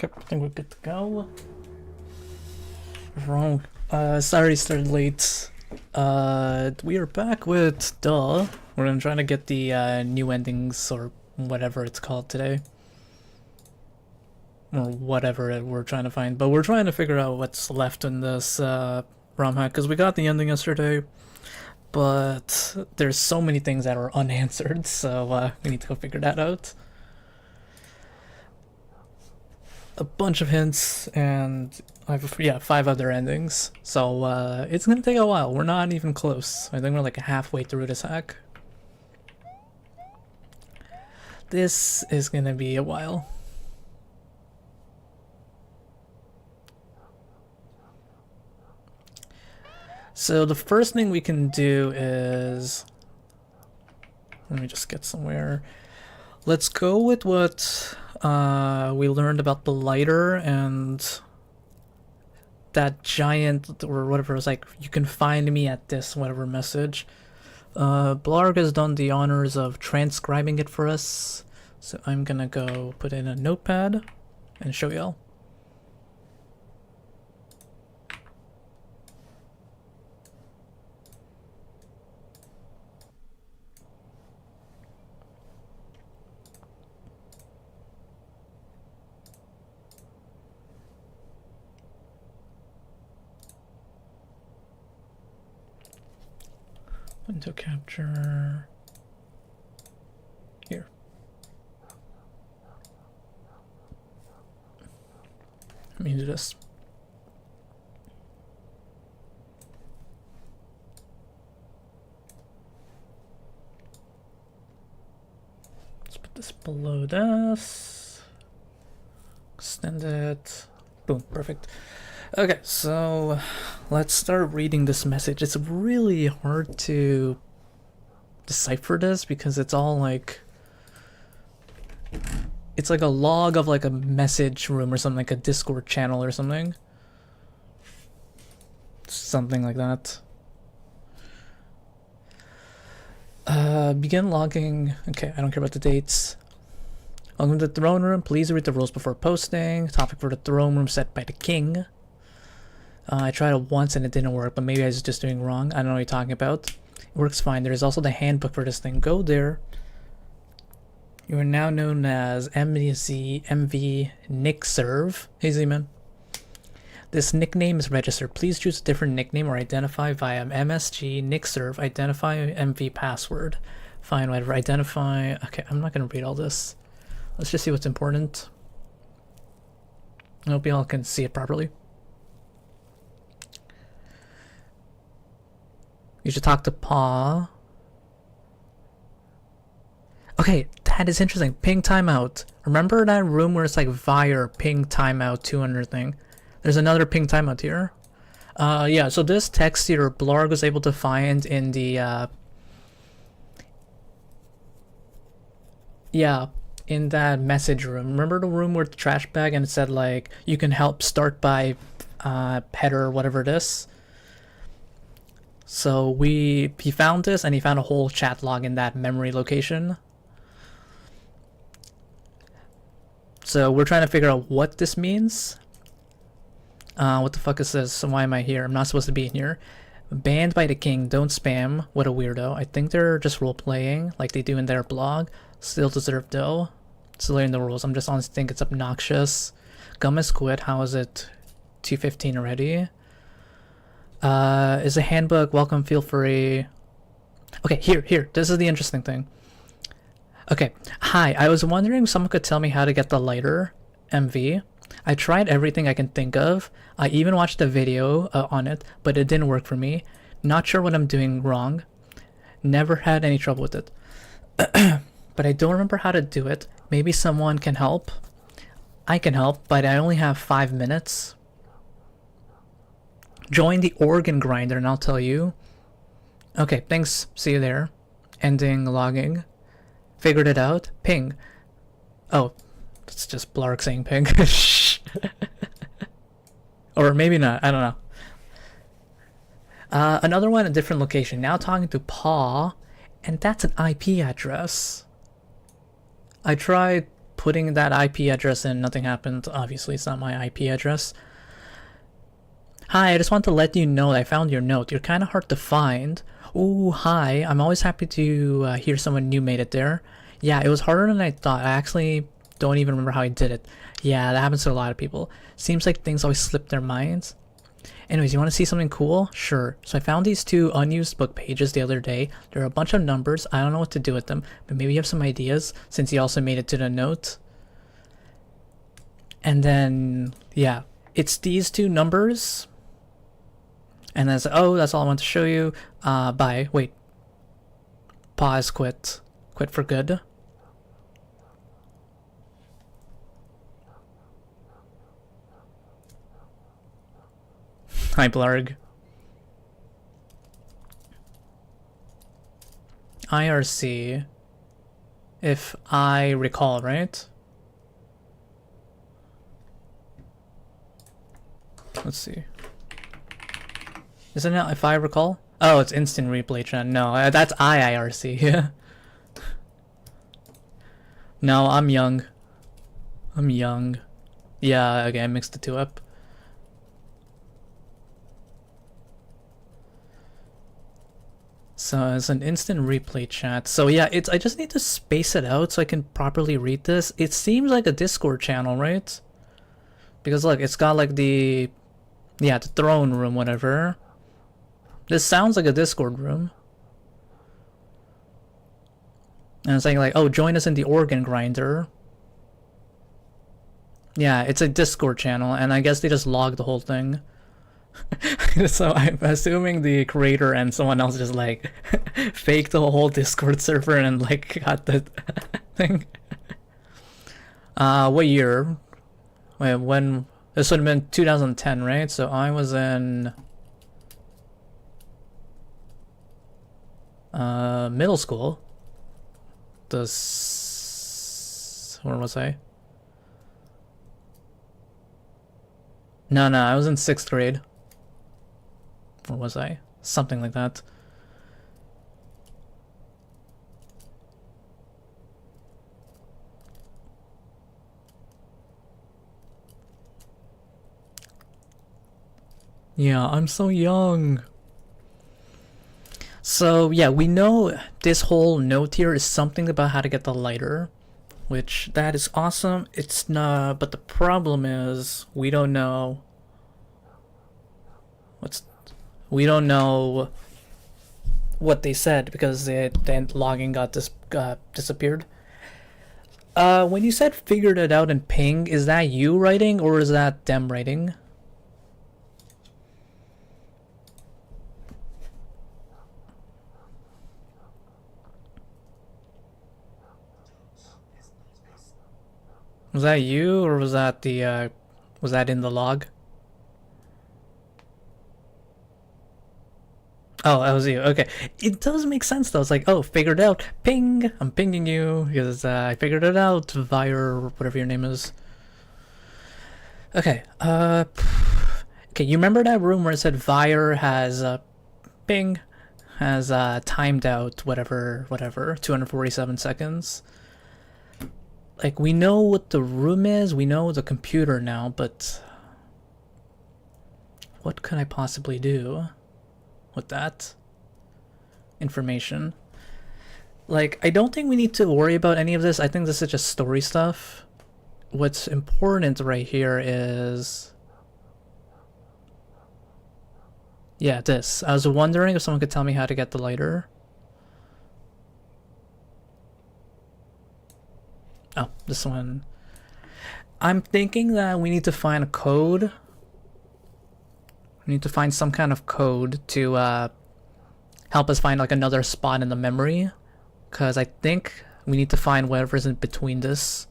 Okay, I think we're good to go. Wrong. Sorry, started late. We are back with Duh. We're gonna try to get the new endings or whatever it's called today. Or whatever we're trying to find. But we're trying to figure out what's left in this ROM hack, because we got the ending yesterday. But there's so many things that are unanswered, so we need to go figure that out. A bunch of hints, and I have 5 other endings, so it's gonna take a while. We're not even close. I think we're like halfway through this hack. This is gonna be a while. So the first thing we can do is, let me just get somewhere. Let's go with what we learned about the lighter and that giant, or whatever it was, like, you can find me at this whatever message. Blarg has done the honors of transcribing it for us, so I'm gonna go put in a notepad and show y'all. Window capture here. Let me do this. Let's put this below this. Extend it. Boom, perfect. Okay, so let's start reading this message. It's really hard to decipher this because it's all like, it's like a log of like a message room or something, like a Discord channel or something. Something like that. Begin logging. Okay, I don't care about the dates. Welcome to the throne room. Please read the rules before posting. Topic for the throne room set by the king. I tried it once and it didn't work, but maybe I was just doing wrong. I don't know what you're talking about. It works fine. There's also the handbook for this thing. Go there. You are now known as MV Nick Serve. Hey Z-Man. This nickname is registered. Please choose a different nickname or identify via MSG Nick Serve. Identify MV password. Fine, whatever. Identify. Okay, I'm not going to read all this. Let's just see what's important. I hope y'all can see it properly. You should talk to Pa. Okay, that is interesting. Ping timeout. Remember that room where it's like Vire ping timeout 200 thing? There's another ping timeout here. Yeah, so this text here, Blarg was able to find in the, yeah, in that message room. Remember the room with the trash bag and it said like, you can help start by pet or whatever it is? So he found this and he found a whole chat log in that memory location. So we're trying to figure out what this means. What the fuck is this? So why am I here? I'm not supposed to be in here. Banned by the king, don't spam. What a weirdo. I think they're just role-playing like they do in their blog. Still deserve though. Still learning the rules. I'm just honestly think it's obnoxious. Gum is quit. How is it 2:15 already? Is a handbook. Welcome, feel free. Okay, here. This is the interesting thing. Okay, hi. I was wondering if someone could tell me how to get the lighter, MV. I tried everything I can think of. I even watched a video on it, but it didn't work for me. Not sure what I'm doing wrong. Never had any trouble with it. But I don't remember how to do it. Maybe someone can help. I can help, but I only have 5 minutes. Join the organ grinder and I'll tell you. Okay, thanks. See you there. Ending logging. Figured it out. Ping. Oh, it's just Blarg saying ping. Or maybe not. I don't know. Another one, a different location. Now talking to Pa, and that's an IP address. I tried putting that IP address in, nothing happened. Obviously, it's not my IP address. Hi, I just want to let you know that I found your note. You're kind of hard to find. Ooh, hi. I'm always happy to hear someone new made it there. Yeah, it was harder than I thought. I actually don't even remember how I did it. Yeah, that happens to a lot of people. Seems like things always slip their minds. Anyways, you want to see something cool? Sure. So I found these 2 unused book pages the other day. There are a bunch of numbers. I don't know what to do with them, but maybe you have some ideas since you also made it to the note. And then, yeah, it's these 2 numbers. And then it's like, oh, that's all I want to show you. Bye. Wait. Pause, quit. Quit for good. Hi, Blarg. IRC, if I recall, right? Let's see. Isn't it if I recall? Oh, it's instant replay chat. No, that's IIRC. Yeah. No, I'm young. I'm young. Yeah, okay, I mixed the 2 up. So it's an instant replay chat. So yeah, I just need to space it out so I can properly read this. It seems like a Discord channel, right? Because look, it's got like the throne room, whatever. This sounds like a Discord room. And it's saying like, oh, join us in the organ grinder. Yeah, it's a Discord channel, and I guess they just logged the whole thing. So I'm assuming the creator and someone else just like faked the whole Discord server and like got the thing. What year? Wait, when? This would have been 2010, right? So I was in middle school. Where was I? No, I was in 6th grade. Or was I? Something like that. Yeah, I'm so young. So yeah, we know this whole note here is something about how to get the lighter, which that is awesome. It's not, but the problem is we don't know what they said because the logging got disappeared. When you said figured it out in ping, is that you writing or is that them writing? Was that you or was that was that in the log? Oh, that was you. Okay. It does make sense though. It's like, oh, figured it out. Ping! I'm pinging you because I figured it out via whatever your name is. Okay. Okay, you remember that room where it said Vire has ping has timed out whatever 247 seconds. Like, we know what the room is, we know the computer now, but what can I possibly do with that information? Like, I don't think we need to worry about any of this. I think this is just story stuff. What's important right here is, yeah, this. I was wondering if someone could tell me how to get the lighter. Oh, this one. I'm thinking that we need to find a code. We need to find some kind of code to help us find like another spot in the memory. Because I think we need to find whatever's in between this.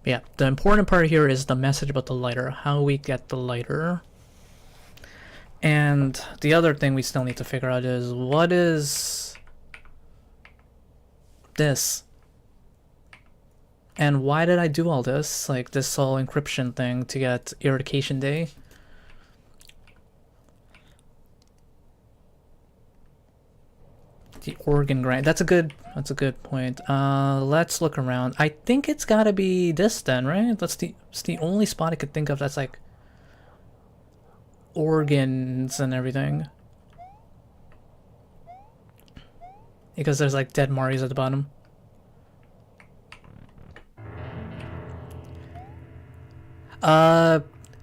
Yeah, the important part here is the message about the lighter. How we get the lighter. And the other thing we still need to figure out is, what is this? And why did I do all this? Like this whole encryption thing to get Eradication Day? The organ grind. That's a good point. Let's look around. I think it's gotta be this then, right? It's the only spot I could think of that's like organs and everything. Because there's like dead Marios at the bottom.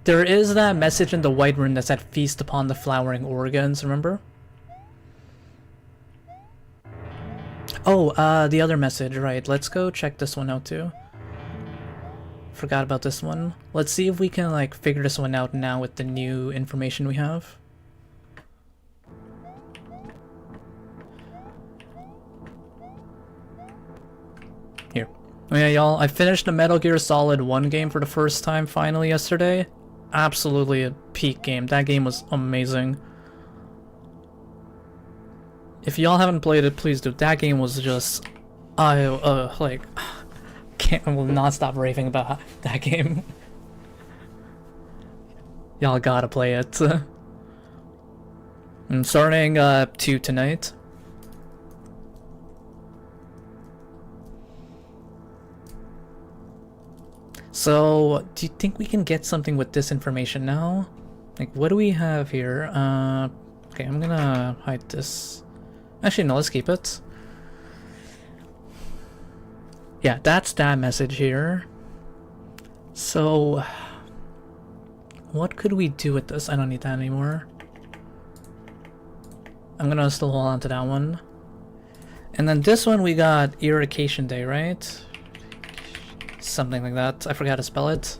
There is that message in the White Rune that said feast upon the flowering organs, remember? Oh, the other message, right. Let's go check this one out too. Forgot about this one. Let's see if we can like figure this one out now with the new information we have. Here. Oh yeah, y'all, I finished the Metal Gear Solid 1 game for the first time finally yesterday. Absolutely a peak game. That game was amazing. If y'all haven't played it, please do. That game was just... I will not stop raving about that game. Y'all gotta play it. I'm starting 2 tonight. So, do you think we can get something with this information now? Like, what do we have here? Okay, I'm gonna hide this. Actually, no, let's keep it. Yeah, that's that message here. So, what could we do with this? I don't need that anymore. I'm gonna still hold on to that one. And then this one we got Eradication Day, right? Something like that. I forgot to spell it.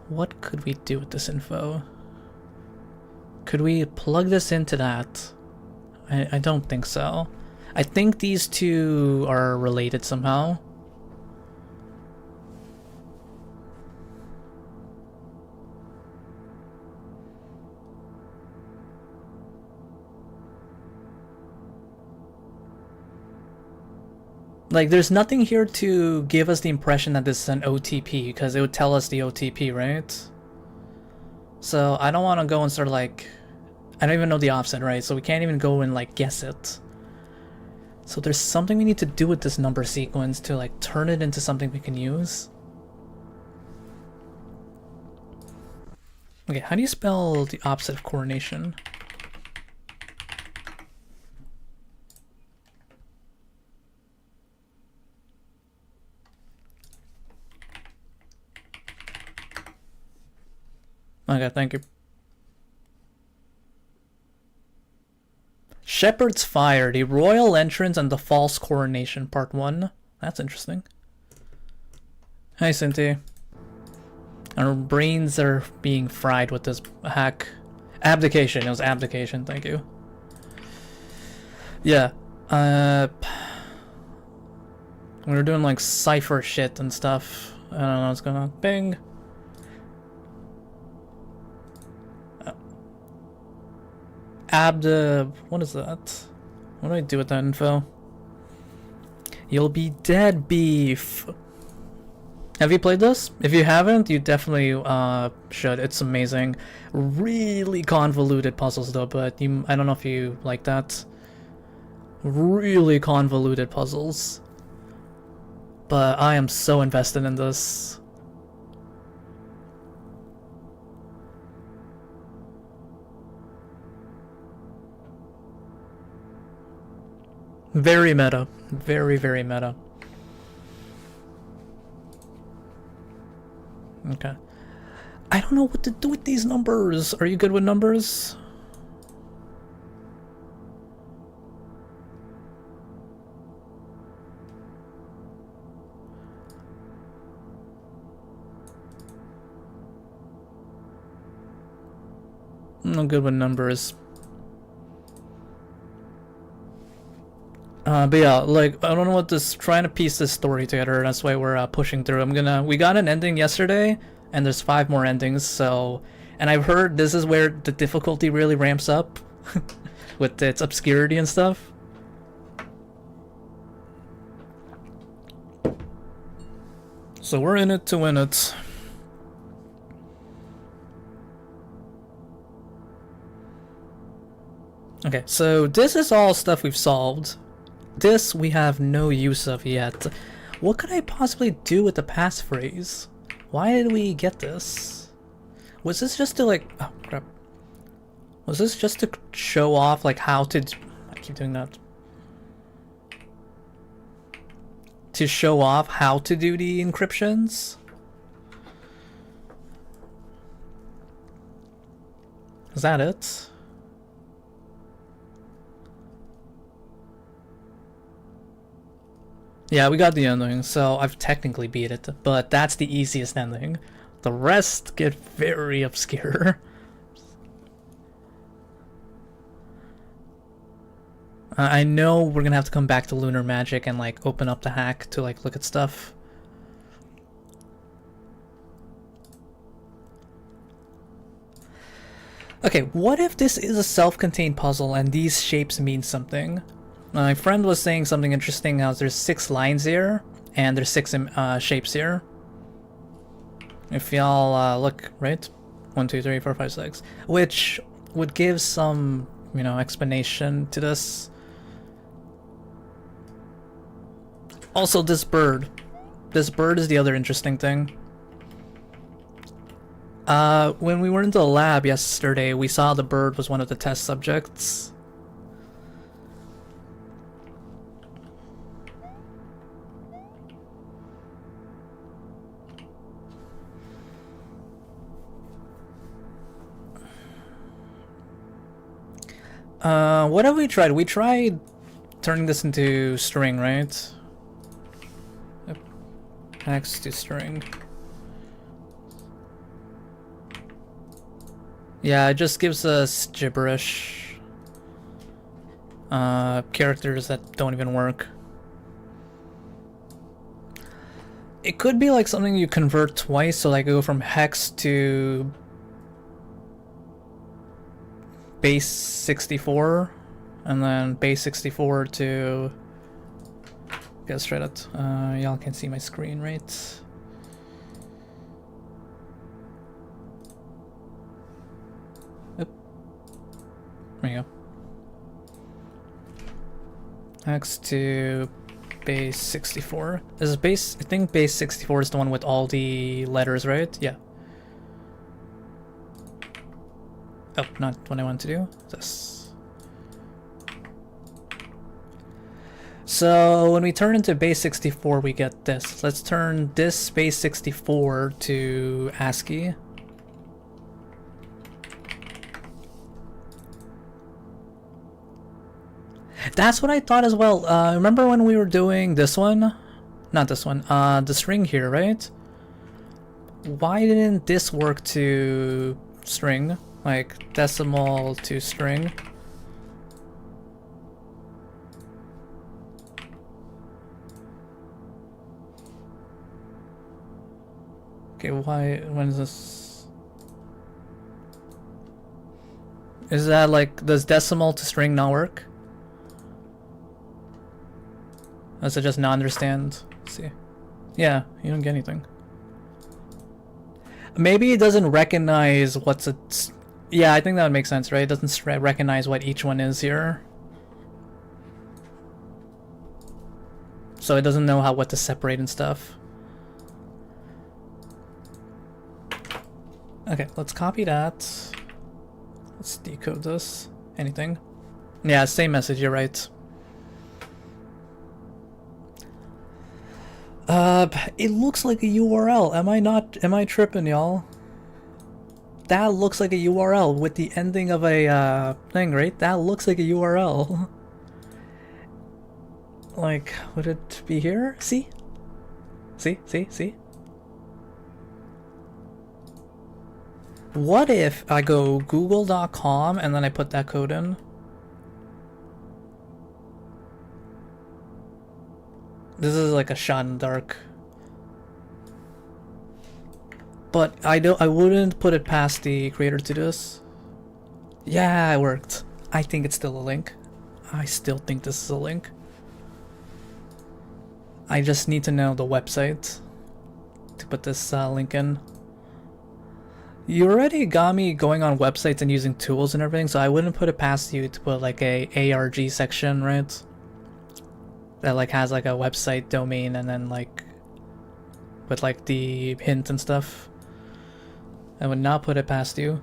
What could we do with this info? Could we plug this into that? I don't think so. I think these two are related somehow. Like, there's nothing here to give us the impression that this is an OTP, because it would tell us the OTP, right? So, I don't want to go and sort of like... I don't even know the offset, right? So we can't even go and like guess it. So there's something we need to do with this number sequence to like turn it into something we can use. Okay, how do you spell the opposite of coronation? Okay, thank you. Shepherd's Fire, the Royal Entrance and the False Coronation, Part 1. That's interesting. Hi, Cynthia. Our brains are being fried with this hack. Abdication, it was Abdication, thank you. Yeah, we were doing like cipher shit and stuff. I don't know what's going on. Bing. What is that? What do I do with that info? You'll be dead, beef. Have you played this? If you haven't, you definitely should. It's amazing. Really convoluted puzzles though, but I don't know if you like that. Really convoluted puzzles. But I am so invested in this. Very meta. Very, very meta. Okay. I don't know what to do with these numbers. Are you good with numbers? I'm not good with numbers. But yeah, like, I don't know what this, trying to piece this story together, that's why we're pushing through. We got an ending yesterday, and there's 5 more endings, so, and I've heard this is where the difficulty really ramps up, with its obscurity and stuff. So we're in it to win it. Okay, so this is all stuff we've solved. This we have no use of yet. What could I possibly do with the passphrase? Why did we get this? Was this just to like... Oh, crap. Was this just to show off like how to... I keep doing that. To show off how to do the encryptions? Is that it? Yeah, we got the ending, so I've technically beat it, but that's the easiest ending. The rest get very obscure. I know we're gonna have to come back to Lunar Magic and like open up the hack to like look at stuff. Okay, what if this is a self-contained puzzle and these shapes mean something? My friend was saying something interesting, how there's 6 lines here, and there's 6 shapes here. If y'all look, right? 1, 2, 3, 4, 5, 6. Which would give some, you know, explanation to this. Also, this bird. This bird is the other interesting thing. When we were in the lab yesterday, we saw the bird was one of the test subjects. What have we tried? We tried turning this into string, right? Yep. Next to string. Yeah, it just gives us gibberish. Characters that don't even work. It could be like something you convert twice, so like go from hex to base 64, and then base 64 to... Guess straight up. Y'all can see my screen, right? Yep. There you go. Next to base 64. This is base... I think base 64 is the one with all the letters, right? Yeah. Oh, not what I want to do. This. So when we turn into base 64, we get this. Let's turn this base 64 to ASCII. That's what I thought as well. Remember when we were doing this one? Not this one. The string here, right? Why didn't this work to string? Like decimal to string? Okay, why? When is this? Is that like, does decimal to string not work? Does it just not understand? Let's see. Yeah, you don't get anything. Maybe it doesn't recognize what's a... Yeah, I think that would make sense, right? It doesn't recognize what each one is here. So it doesn't know what to separate and stuff. Okay, let's copy that. Let's decode this. Anything? Yeah, same message, you're right. It looks like a URL. Am I tripping, y'all? That looks like a URL with the ending of a thing, right? That looks like a URL. Like, would it be here? See? See? What if I go google.com and then I put that code in? This is like a shot in the dark. But I wouldn't put it past the creator to do this. Yeah, it worked. I think it's still a link. I still think this is a link. I just need to know the website to put this link in. You already got me going on websites and using tools and everything, so I wouldn't put it past you to put like a ARG section, right? That like has like a website domain and then like with like the hint and stuff. I would not put it past you.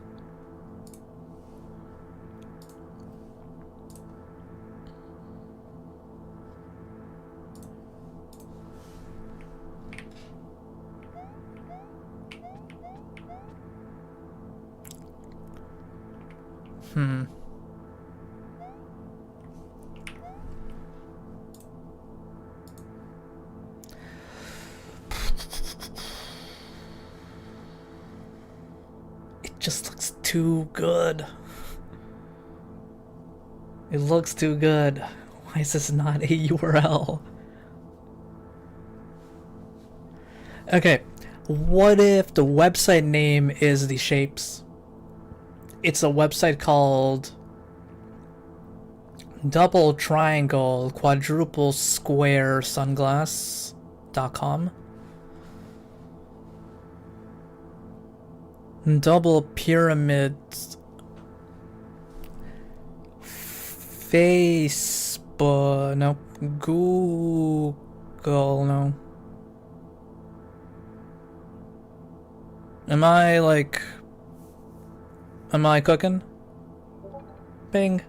It just looks too good. It looks too good. Why is this not a URL? Okay, what if the website name is the shapes? It's a website called double triangle quadruple square sunglass.com. Double pyramid Facebook, no, Google, no. Am I cooking? Bing.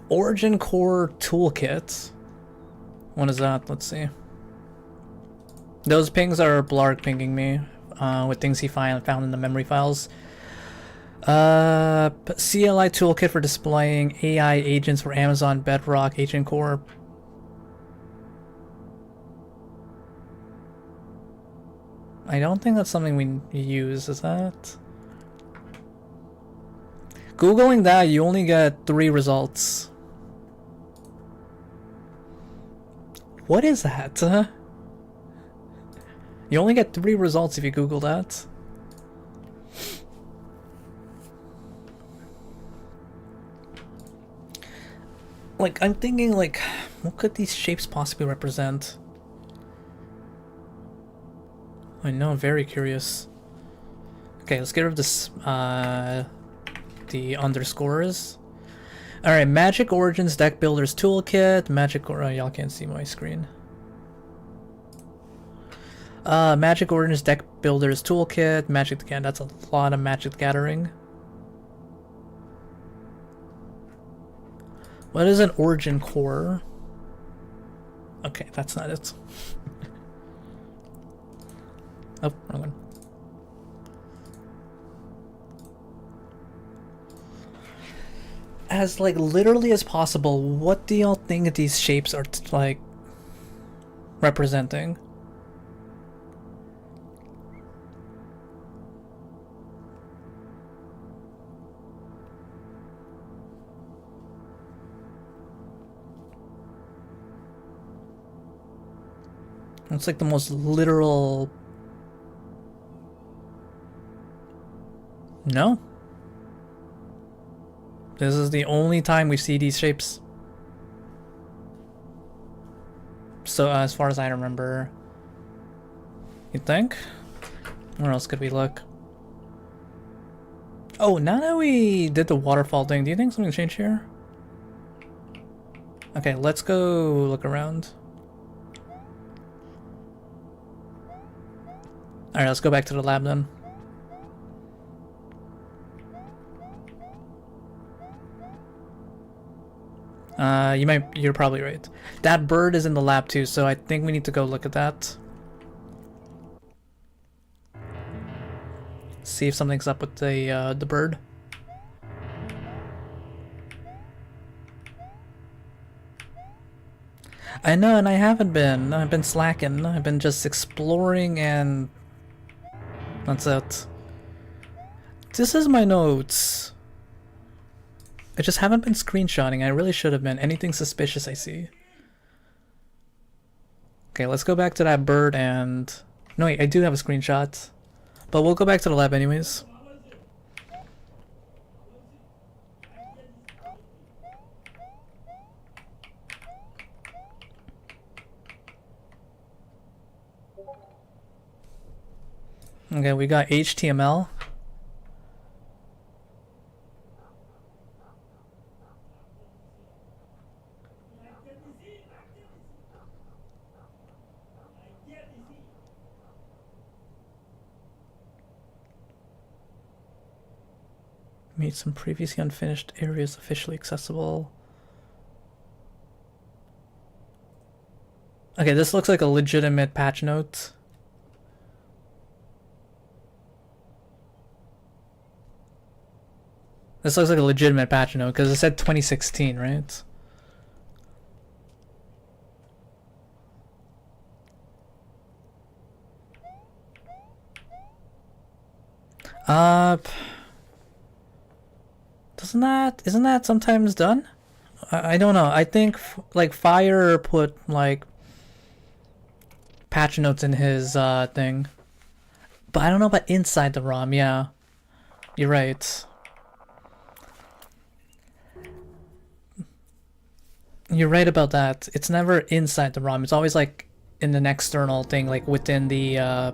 Origin Core Toolkit. What is that? Let's see. Those pings are Blarg pinging me with things he found in the memory files. CLI Toolkit for displaying AI agents for Amazon Bedrock Agent Core. I don't think that's something we use, is that? Googling that, you only get 3 results. What is that? You only get 3 results if you Google that. Like, I'm thinking, like, what could these shapes possibly represent? I know, I'm very curious. Okay, let's get rid of this, the underscores. Alright, Magic Origins Deck Builders Toolkit. Y'all can't see my screen. Magic Origins Deck Builders Toolkit. Magic, again, that's a lot of Magic Gathering. What is an Origin Core? Okay, that's not it. Oh, wrong one. As like literally as possible, what do y'all think these shapes are like representing? It's like the most literal. No. This is the only time we see these shapes. So as far as I remember. You think? Where else could we look? Oh, now that we did the waterfall thing, do you think something changed here? Okay, let's go look around. Alright, let's go back to the lab then. You're probably right. That bird is in the lab too, so I think we need to go look at that. See if something's up with the bird. I know, and I haven't been. I've been slacking. I've been just exploring and that's it. This is my notes. I just haven't been screenshotting. I really should have been. Anything suspicious I see. Okay, let's go back to that bird and... No, wait, I do have a screenshot. But we'll go back to the lab anyways. Okay, we got HTML. Made some previously unfinished areas officially accessible. Okay, this looks like a legitimate patch note. This looks like a legitimate patch note because it said 2016, right? Isn't that sometimes done? I don't know. I think like Fire put like patch notes in his thing, but I don't know about inside the ROM. Yeah, you're right. You're right about that. It's never inside the ROM. It's always like in an external thing, like within the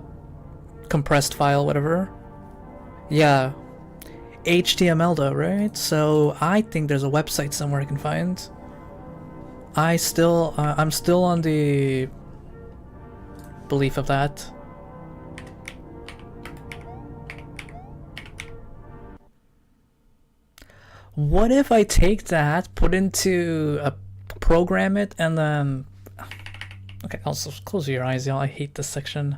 compressed file, whatever. Yeah. HTML though, right? So I think there's a website somewhere I can find. I'm still on the belief of that. What if I take that, put into a program it, and then okay, also close your eyes, y'all. I hate this section.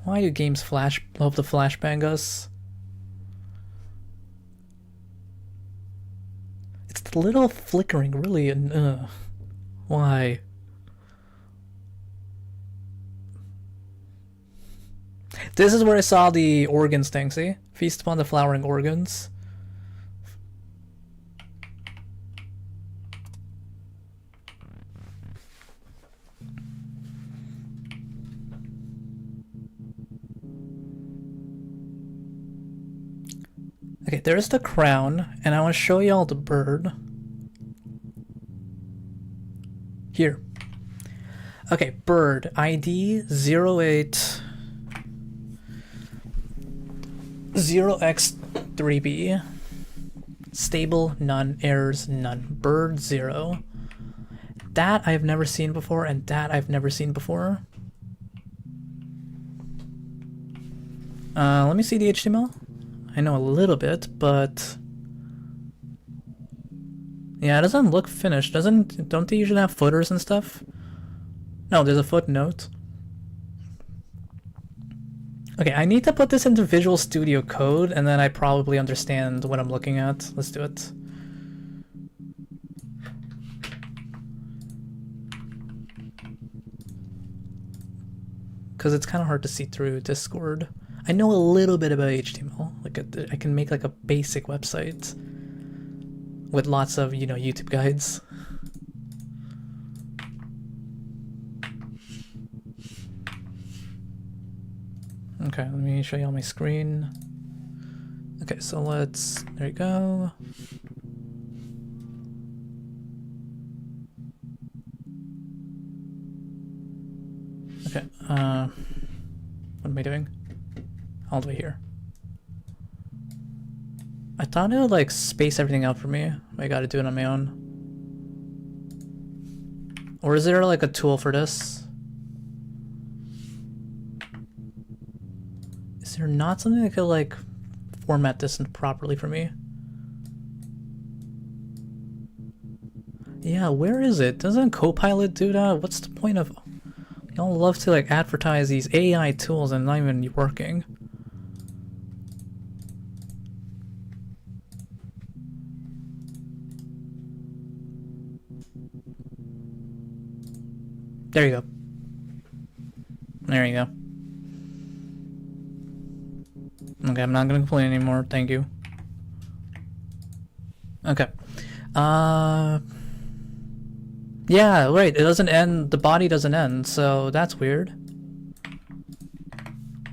Why do games love the flashbang us? It's the little flickering, really. Why? This is where I saw the organs thing. See, feast upon the flowering organs. Okay, there's the crown, and I want to show y'all the bird. Here. Okay, bird ID 08 0x3b. Stable, none, errors, none. Bird 0. That I've never seen before, and that I've never seen before. Let me see the HTML. I know a little bit, but yeah, it doesn't look finished. Don't they usually have footers and stuff? No, there's a footnote. Okay, I need to put this into Visual Studio Code, and then I probably understand what I'm looking at. Let's do it. Because it's kind of hard to see through Discord. I know a little bit about HTML. Like I can make like a basic website with lots of, you know, YouTube guides. Okay, let me show you on my screen. Okay, so there you go. Okay, what am I doing? All the way here. I thought it would like space everything out for me. I gotta do it on my own. Or is there like a tool for this? Is there not something that could like format this properly for me? Yeah, where is it? Doesn't Copilot do that? What's the point of... Y'all love to like advertise these AI tools and not even working. There you go. There you go. Okay, I'm not gonna complain anymore, thank you. Okay. Yeah, right, it doesn't end, the body doesn't end, so that's weird.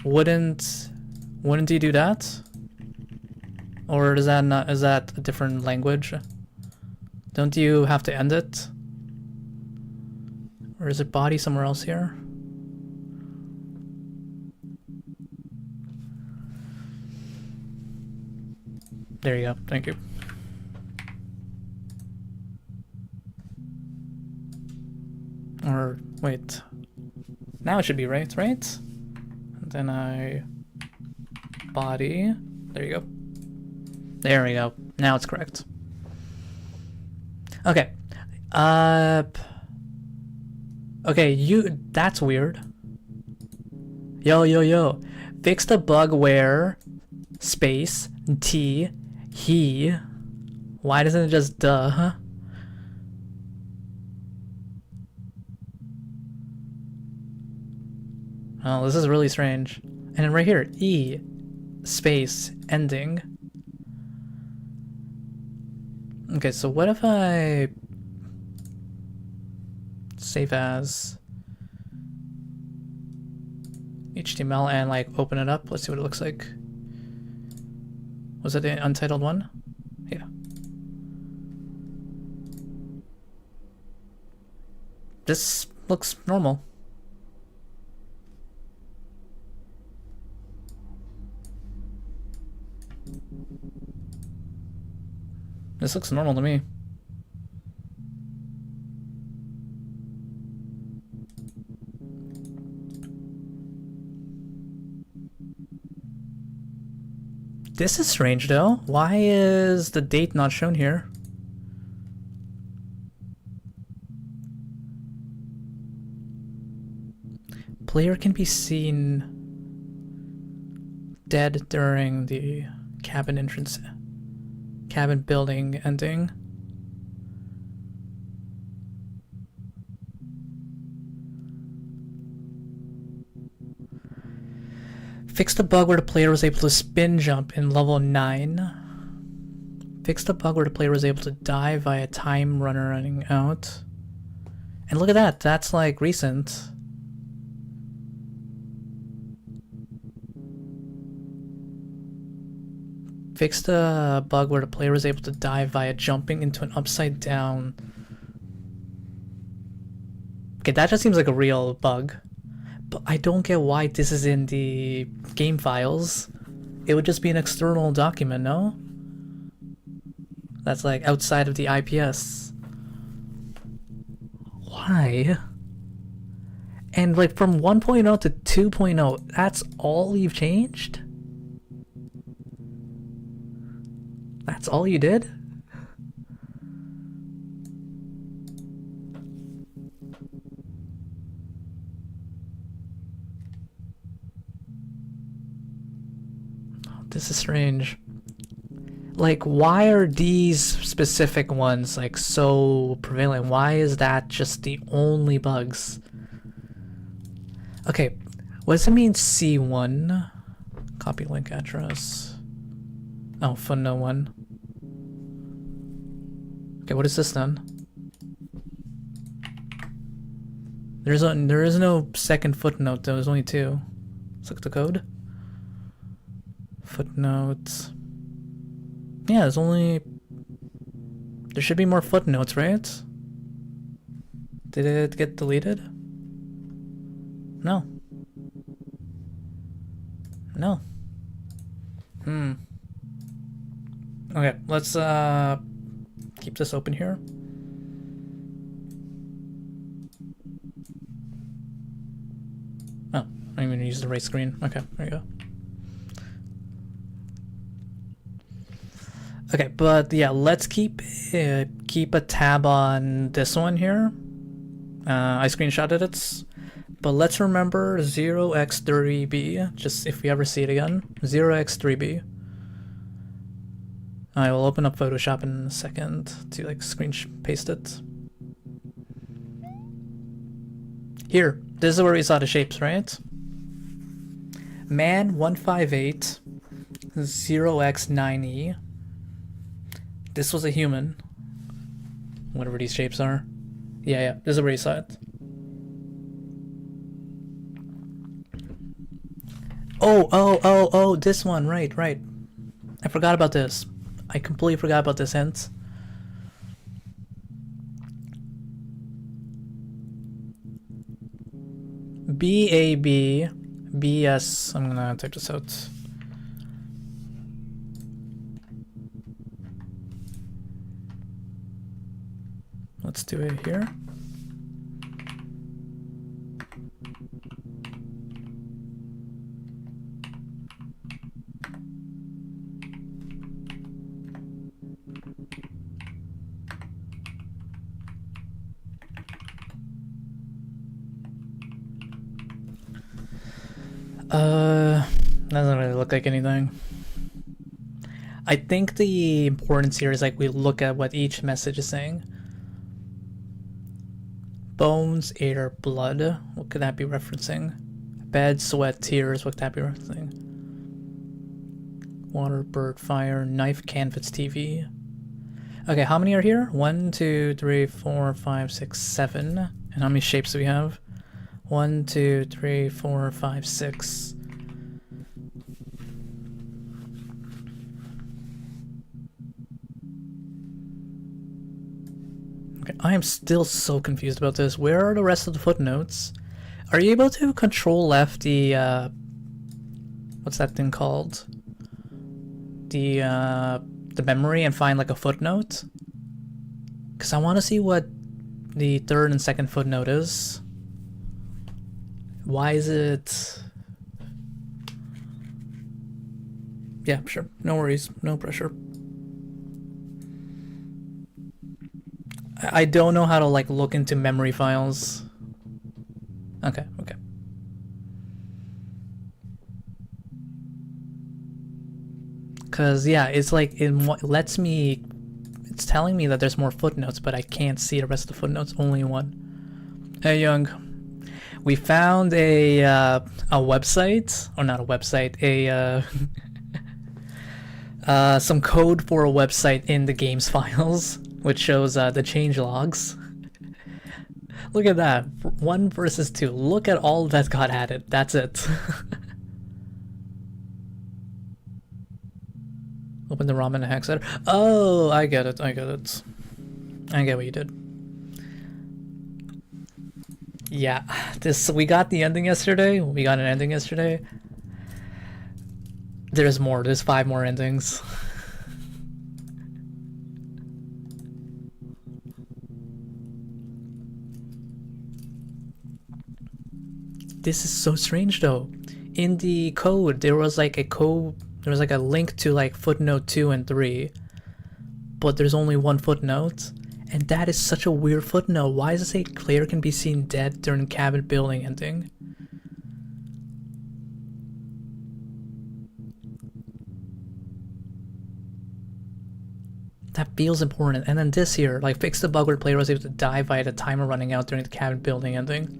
Wouldn't you do that? Or is that a different language? Don't you have to end it? Or is it body somewhere else here? There you go. Thank you. Or wait. Now it should be right, right? And then I body. There you go. There we go. Now it's correct. Okay. Okay, that's weird. Yo. Fix the bug where space T he. Why doesn't it just duh? Oh, this is really strange. And then right here, E space ending. Okay, so what if I save as HTML and like open it up? Let's see what it looks like. Was it the untitled one? Yeah. This looks normal. This looks normal to me. This is strange though. Why is the date not shown here? Player can be seen dead during the cabin entrance. Cabin building ending. Fix the bug where the player was able to spin jump in level 9. Fix the bug where the player was able to die via time runner running out. And look at that, that's like recent. Fix the bug where the player was able to die via jumping into an upside down. Okay, that just seems like a real bug. But I don't get why this is in the game files. It would just be an external document, no? That's like outside of the IPS. Why? And like from 1.0 to 2.0, that's all you've changed? That's all you did? Oh, this is strange. Like, why are these specific ones like so prevalent? Why is that just the only bugs? Okay, what does it mean C1? Copy link address. Oh, footnote 1. Okay, what is this then? There is no second footnote, there's only 2. Let's look at the code. Footnotes. Yeah, there should be more footnotes, right? Did it get deleted? No. No. Okay, let's keep this open here. Oh, I'm gonna use the right screen. Okay, there you go. Okay, but yeah, let's keep a tab on this one here. I screenshotted it, but let's remember 0x3b, just if we ever see it again. 0x3b. I will open up Photoshop in a second to like paste it. Here, this is where we saw the shapes, right? Man 158 0x9e. This was a human. Whatever these shapes are. Yeah, this is where you saw it. Oh, this one, right. I forgot about this. I completely forgot about this hint. BAB BS. I'm gonna type this out. let's do it here. Doesn't really look like anything. I think the importance here is like we look at what each message is saying. Bones, air, blood. What could that be referencing? Bed, sweat, tears. What could that be referencing? Water, bird, fire, knife, canvas, TV. Okay, how many are here? 1, 2, 3, 4, 5, 6, 7. And how many shapes do we have? 1, 2, 3, 4, 5, 6. Okay, I am still so confused about this. Where are the rest of the footnotes? Are you able to control F the what's that thing called? The memory and find like a footnote? Because I want to see what the third and second footnote is. Why is it? Yeah, sure. No worries. No pressure. I don't know how to like look into memory files. Okay, okay. Cause yeah, it's like it lets me. It's telling me that there's more footnotes, but I can't see the rest of the footnotes. Only one. Hey, Young. We found a website, or not a website, some code for a website in the game's files, which shows the change logs. Look at that, 1 versus 2. Look at all that got added. That's it. Open the ROM and hex editor. Oh, I get it. I get it. I get what you did. Yeah, we got the ending yesterday. We got an ending yesterday. There's more. There's 5 more endings. This is so strange though. In the code, there was like a link to like footnote 2 and 3, but there's only 1 footnote. And that is such a weird footnote. Why does it say player can be seen dead during cabin building ending? That feels important. And then this here, like fix the bug where the player was able to die via the timer running out during the cabin building ending.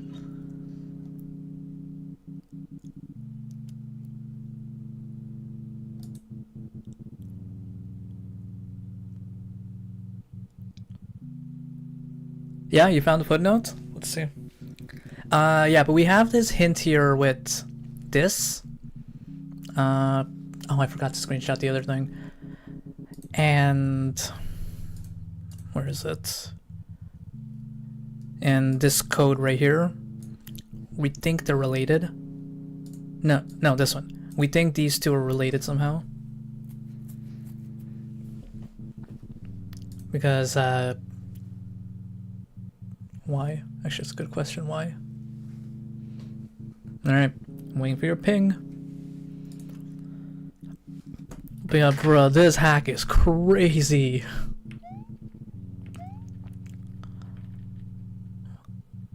Yeah, you found the footnote? Let's see. Yeah, but we have this hint here with this. Oh, I forgot to screenshot the other thing. And where is it? And this code right here. We think they're related. No, this one. We think these two are related somehow. Because, why? Actually, it's a good question. Why? Alright, I'm waiting for your ping. But yeah, bro, this hack is crazy.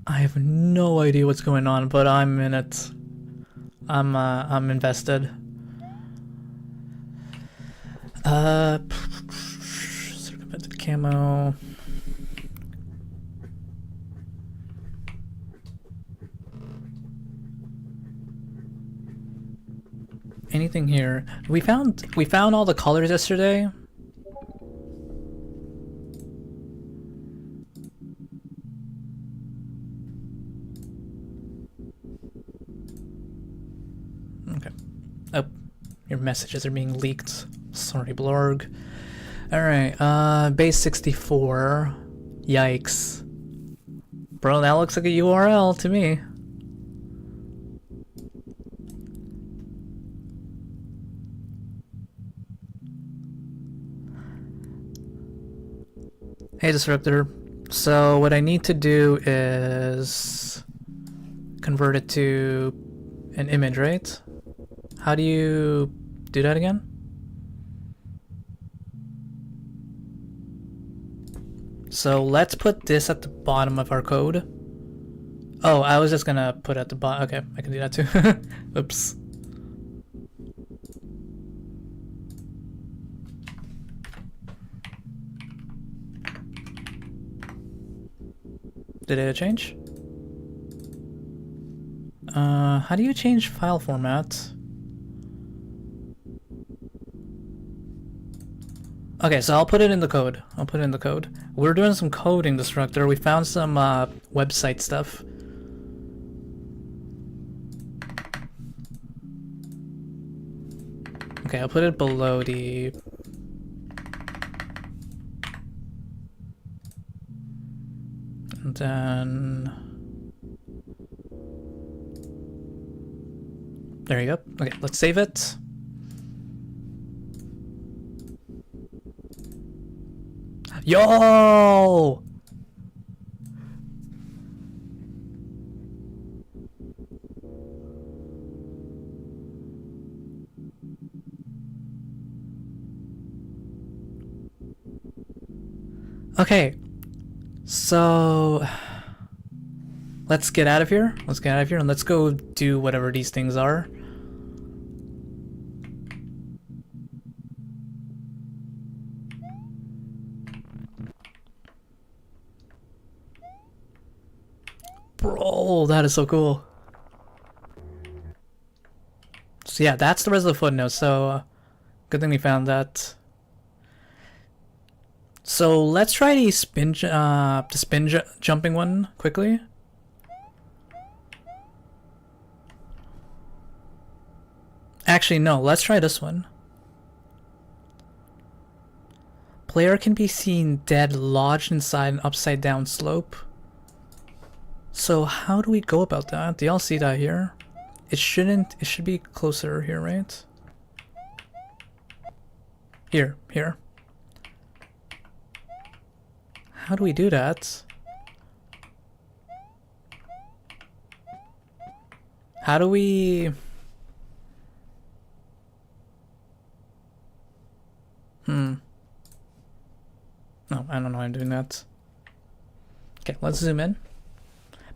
I have no idea what's going on, but I'm in it. I'm invested. Circumvented camo. Anything here? We found all the colors yesterday. Okay. Oh, your messages are being leaked. Sorry, Blorg. Alright, base 64. Yikes. Bro, that looks like a URL to me. Hey, Disruptor. So what I need to do is convert it to an image, right? How do you do that again? So let's put this at the bottom of our code. Oh, I was just gonna put at the bottom. Okay, I can do that too. Oops. Did it change? How do you change file format? Okay, so I'll put it in the code. We're doing some coding, Destructor. We found some website stuff. Okay, I'll put it below the... And then... There you go. Okay, let's save it. Yo! Okay, so let's get out of here. And let's go do whatever these things are. Bro, that is so cool. So yeah, that's the rest of the footnote. So good thing we found that. So let's try the jumping one quickly. Actually, no, let's try this one. Player can be seen dead lodged inside an upside down slope. So how do we go about that? Do y'all see that here? It should be closer here, right? Here. How do we do that? How do we... No, I don't know how I'm doing that. Okay, let's zoom in.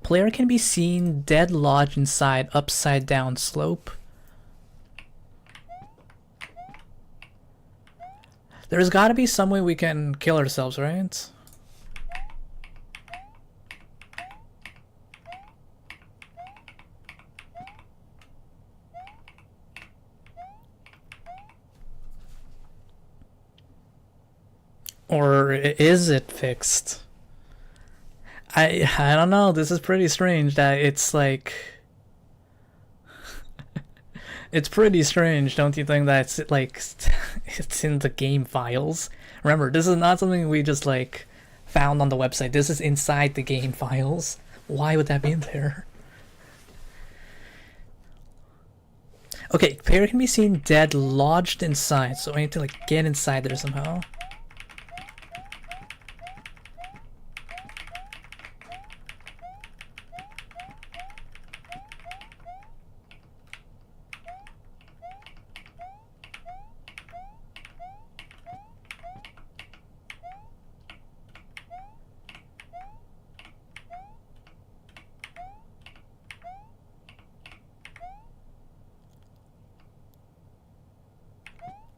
Player can be seen dead lodged inside upside down slope. There's gotta be some way we can kill ourselves, right? Or is it fixed? I don't know. This is pretty strange that it's like... It's pretty strange, don't you think, that it's like it's in the game files? Remember, this is not something we just like found on the website. This is inside the game files. Why would that be in there? Okay, player can be seen dead lodged inside, so I need to like get inside there somehow.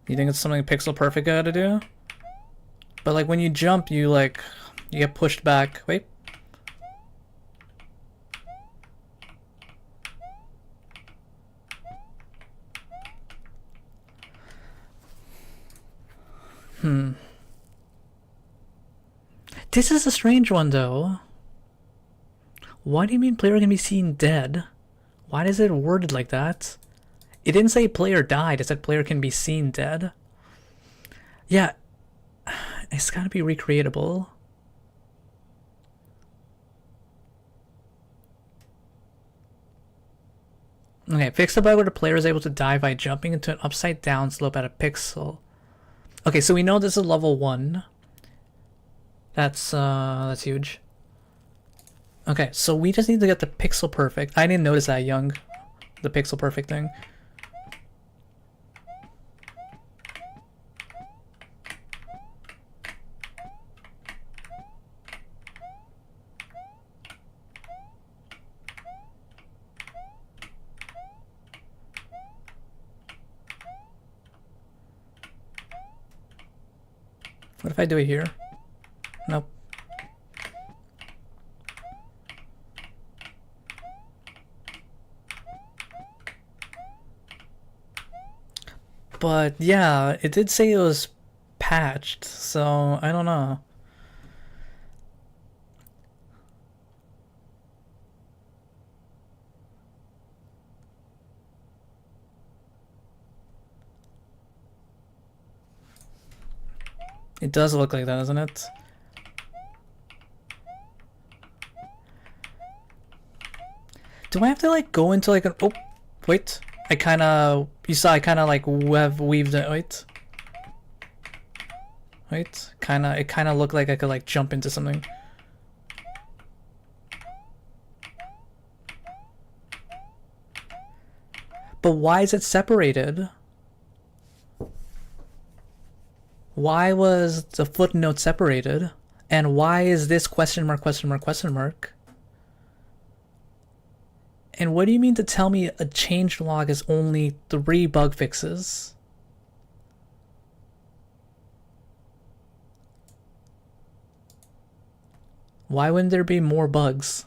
You think it's something Pixel Perfect gotta do? But like when you jump, you get pushed back. Wait. This is a strange one though. Why do you mean player can be seen dead? Why is it worded like that? It didn't say player died, it said player can be seen dead. Yeah, it's gotta be recreatable. Okay, fix the bug where the player is able to die by jumping into an upside down slope at a pixel. Okay, so we know this is level 1. That's huge. Okay, so we just need to get the pixel perfect. I didn't notice that, Young. The pixel perfect thing. What if I do it here? Nope. But yeah, it did say it was patched, so I don't know. It does look like that, doesn't it? Do I have to like go into like an... Oh, wait. I kind of... You saw I kind of like weaved it. Wait. Wait. It kind of looked like I could like jump into something. But why is it separated? Why was the footnote separated? And why is this question mark, question mark, question mark? And what do you mean to tell me a change log is only 3 bug fixes? Why wouldn't there be more bugs?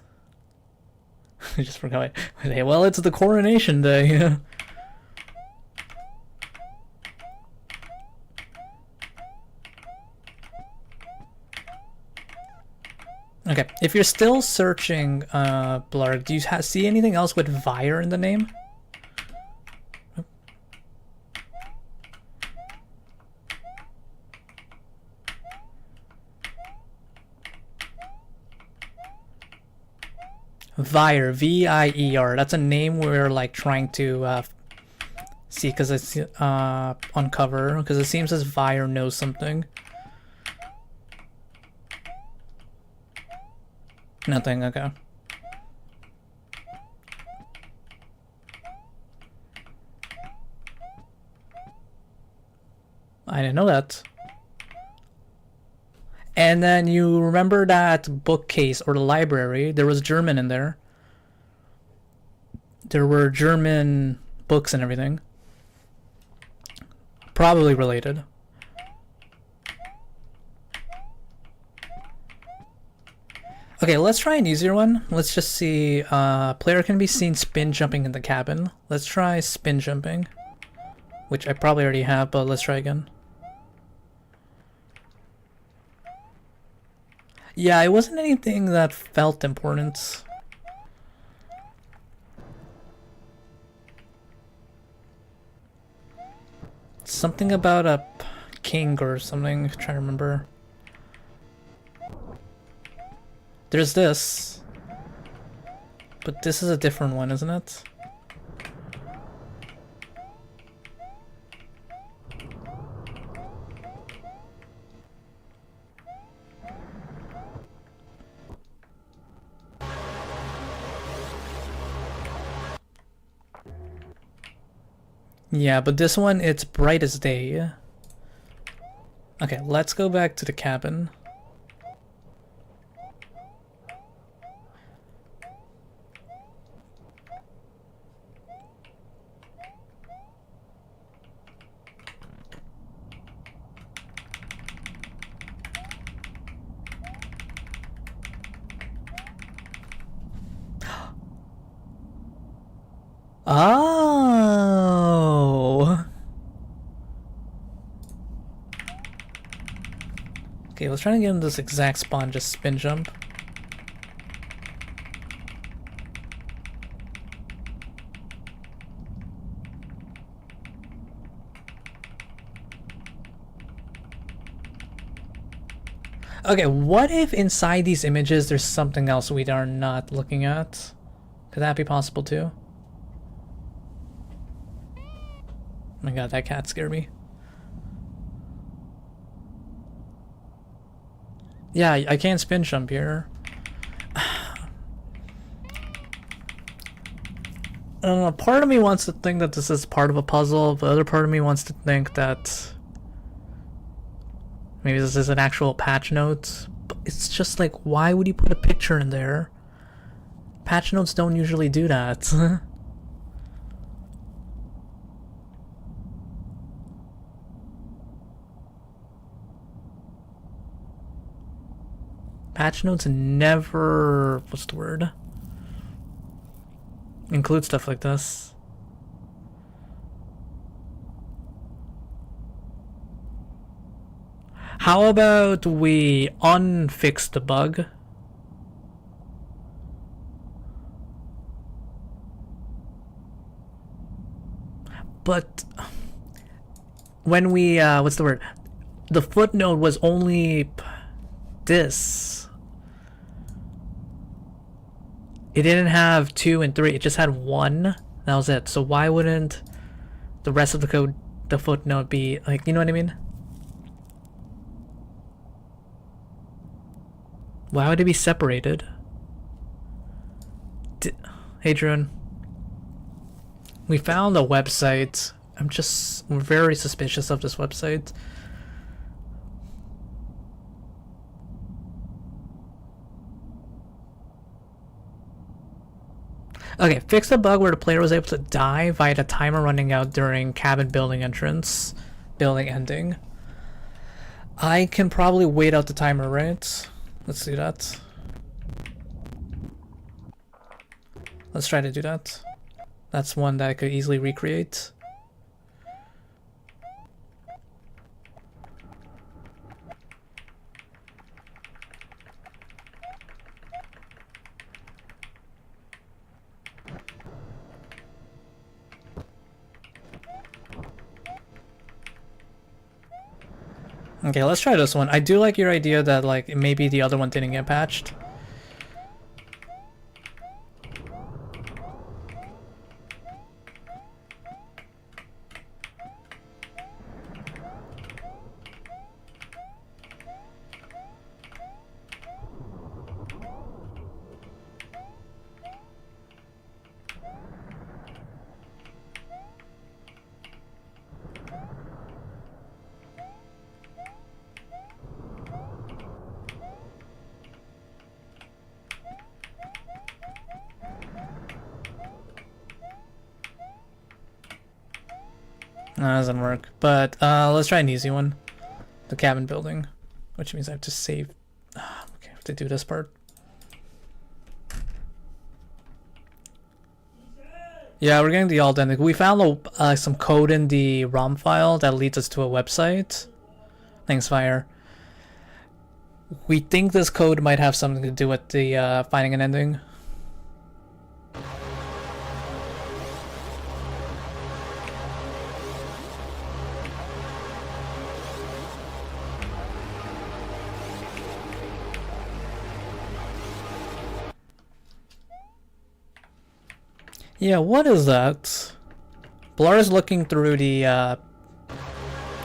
I just forgot. Well, it's the coronation day, you know? Okay, if you're still searching, Blarg, do you see anything else with Vire in the name? Vire, V-I-E-R. That's a name we're like trying to see because it's uncover because it seems as Vire knows something. Nothing, okay. I didn't know that. And then you remember that bookcase or the library, there was German in there. There were German books and everything. Probably related. Okay, let's try an easier one. Let's just see. Player can be seen spin jumping in the cabin. Let's try spin jumping. Which I probably already have, but let's try again. Yeah, it wasn't anything that felt important. Something about a king or something. I'm trying to remember. There's this. But this is a different one, isn't it? Yeah, but this one, it's bright as day. Okay, let's go back to the cabin. Oh. Okay, let's try to get in this exact spawn, just spin jump. Okay, what if inside these images there's something else we are not looking at? Could that be possible too? Oh my god, that cat scared me. Yeah, I can't spin jump here. I don't know, part of me wants to think that this is part of a puzzle, but the other part of me wants to think that maybe this is an actual patch note. But it's just like, why would you put a picture in there? Patch notes don't usually do that. Patch notes never... what's the word? Include stuff like this. How about we unfix the bug? But when we what's the word? The footnote was only this. It didn't have 2 and 3, it just had 1. That was it. So why wouldn't the rest of the code, the footnote, be like, you know what I mean? Why would it be separated? Hadrian, we found a website. We're very suspicious of this website. Okay, fix the bug where the player was able to die via the timer running out during cabin building entrance, building ending. I can probably wait out the timer, right? Let's do that. Let's try to do that. That's one that I could easily recreate. Okay, let's try this one. I do like your idea that like maybe the other one didn't get patched. No, that doesn't work. But let's try an easy one. The cabin building. Which means I have to save. Okay, I have to do this part. Yeah, we're getting the authentic. We found some code in the ROM file that leads us to a website. Thanks, Fire. We think this code might have something to do with the finding an ending. Yeah, what is that? Blar is looking through the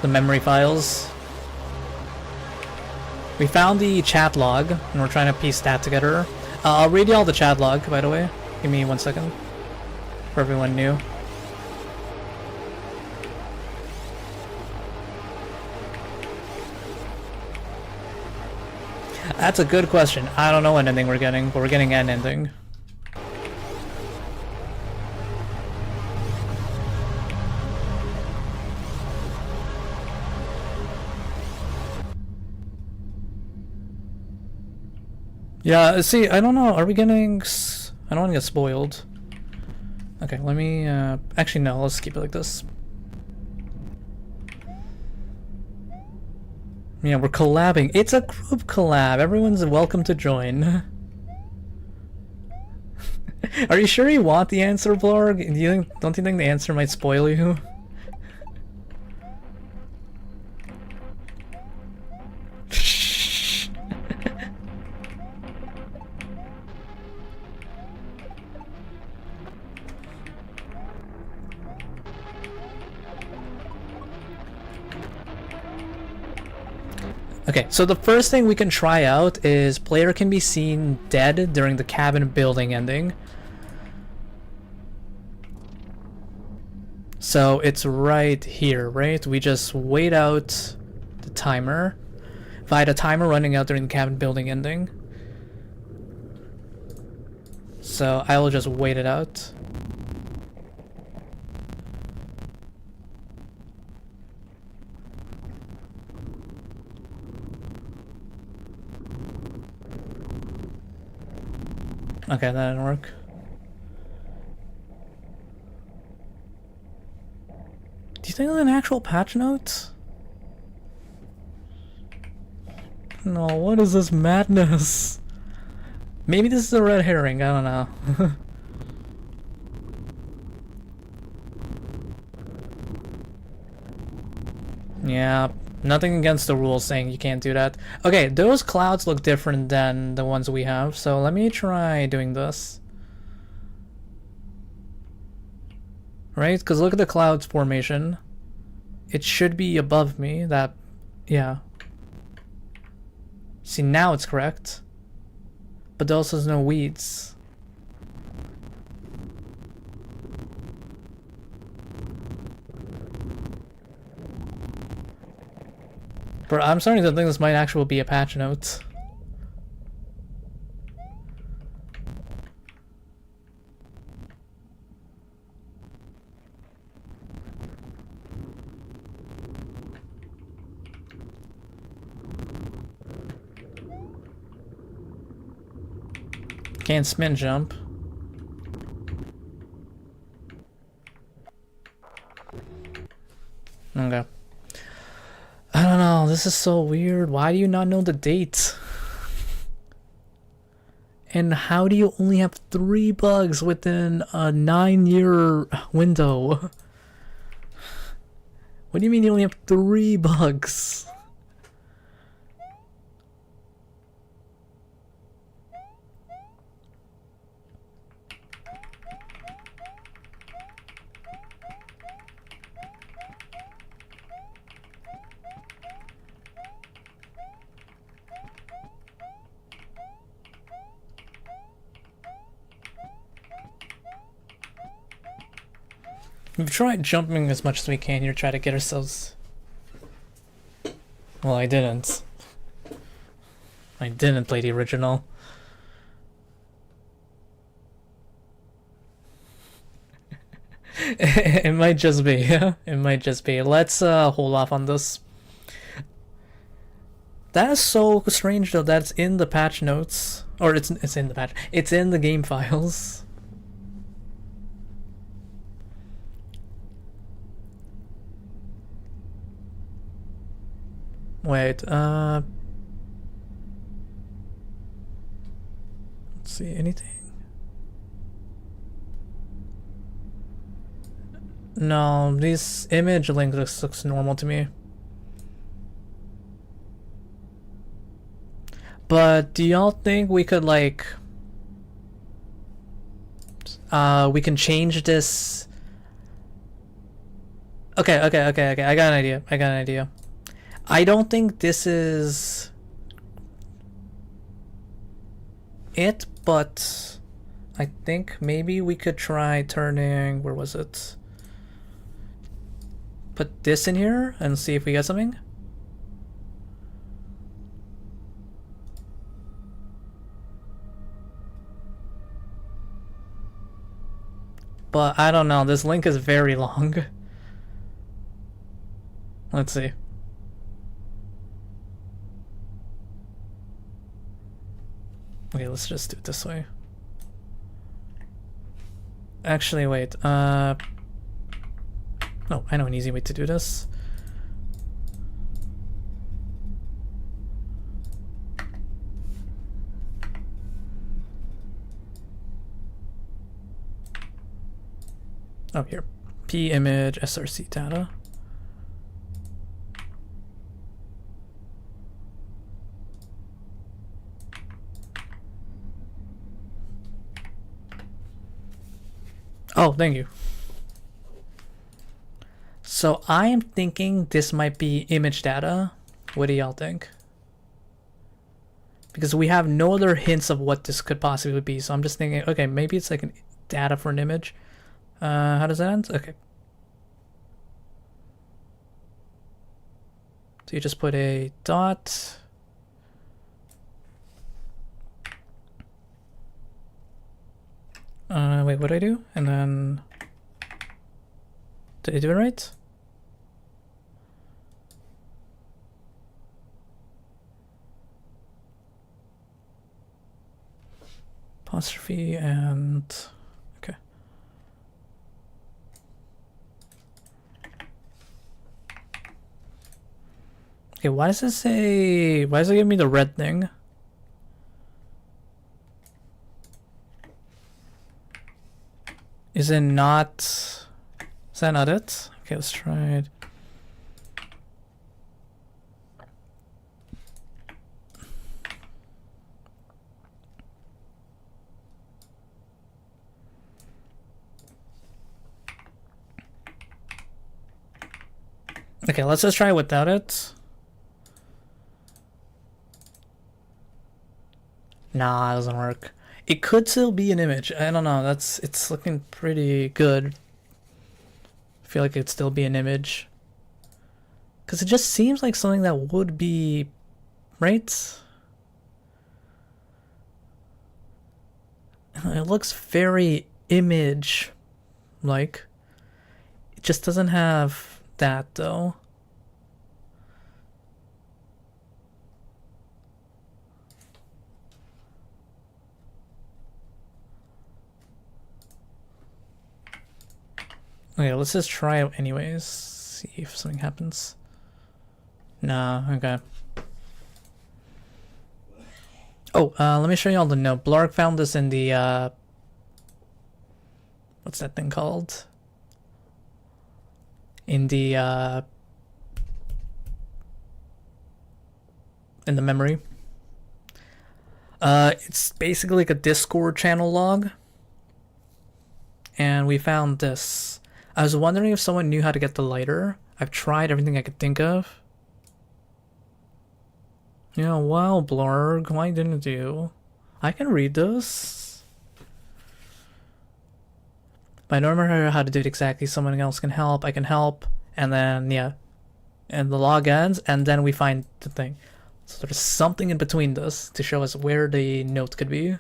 memory files. We found the chat log, and we're trying to piece that together. I'll read you all the chat log, by the way. Give me 1 second. For everyone new. That's a good question. I don't know what ending we're getting, but we're getting an ending. Yeah, see, I don't know. Are we getting... I don't want to get spoiled. Okay, let me... Actually, no. Let's keep it like this. Yeah, we're collabing. It's a group collab. Everyone's welcome to join. Are you sure you want the answer, Blorg? Don't you think the answer might spoil you? Okay, so the first thing we can try out is player can be seen dead during the cabin building ending. So it's right here, right? We just wait out the timer. If I had a timer running out during the cabin building ending. So I will just wait it out. Okay, that didn't work. Do you think that's an actual patch note? No, what is this madness? Maybe this is a red herring, I don't know. Yeah, nothing against the rules saying you can't do that. Okay, those clouds look different than the ones we have, so let me try doing this. Right? Because look at the clouds formation. It should be above me, that... yeah. See, now it's correct. But there also is no weeds. Bro, I'm starting to think this might actually be a patch note. Can't spin jump. Okay. I don't know, this is so weird. Why do you not know the date? And how do you only have 3 bugs within a 9-year window? What do you mean you only have 3 bugs? We've tried jumping as much as we can here, try to get ourselves... Well, I didn't. I didn't play the original. It might just be, yeah? It might just be. Let's hold off on this. That is so strange though, that's in the patch notes. Or it's in the patch. It's in the game files. Wait, let's see, anything? No, this image link looks normal to me. But do y'all think we could like we can change this? Okay, I got an idea. I don't think this is it, but I think maybe we could try turning, where was it? Put this in here and see if we get something. But I don't know, this link is very long. Let's see. Okay, let's just do it this way. Actually, wait, oh, I know an easy way to do this. Oh, here. P image src data. Oh, thank you. So I am thinking this might be image data. What do y'all think? because we have no other hints of what this could possibly be. So I'm just thinking, okay, maybe it's like an data for an image. How does that end? Okay. So you just put a dot. Wait, what do I do? And then, did I do it right? Apostrophe and, okay. Okay, why does it say, why does it give me the red thing? Is it not, is that not it? Okay, let's try it. Okay, let's just try without it. Nah, it doesn't work. It could still be an image. I don't know. It's looking pretty good. I feel like it'd still be an image. Because it just seems like something that would be, right? It looks very image-like. It just doesn't have that, though. Okay, let's just try it anyways. See if something happens. Nah, okay. Oh, let me show you all the note. Blarg found this in the, what's that thing called? In the memory. It's basically like a Discord channel log. And we found this. I was wondering if someone knew how to get the lighter. I've tried everything I could think of. Yeah, wow, Blarg, why didn't you? I can read this. But I don't remember how to do it exactly. Someone else can help. I can help. And then, yeah. And the log ends, and then we find the thing. So there's something in between this to show us where the note could be.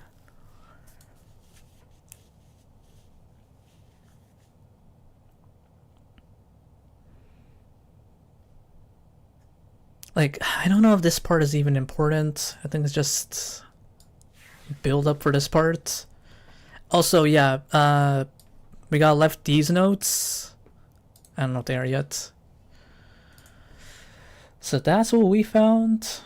Like, I don't know if this part is even important. I think it's just build up for this part. Also, yeah, we got left these notes. I don't know if they are yet. So that's what we found.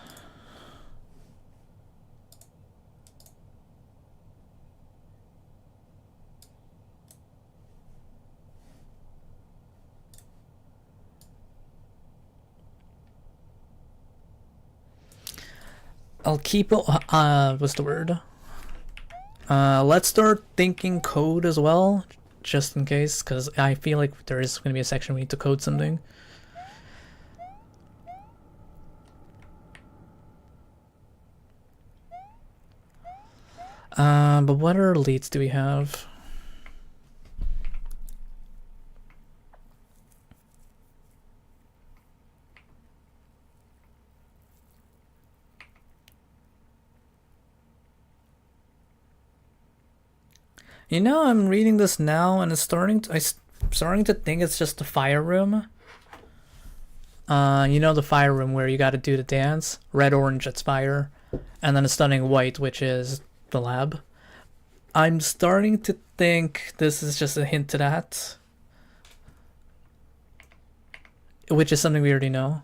I'll keep it, what's the word? Let's start thinking code as well, just in case, because I feel like there is going to be a section we need to code something. But what other leads do we have? You know, I'm reading this now, and it's starting to think it's just the fire room. You know the fire room where you got to do the dance, red, orange, it's fire, and then a stunning white, which is the lab. I'm starting to think this is just a hint to that, which is something we already know.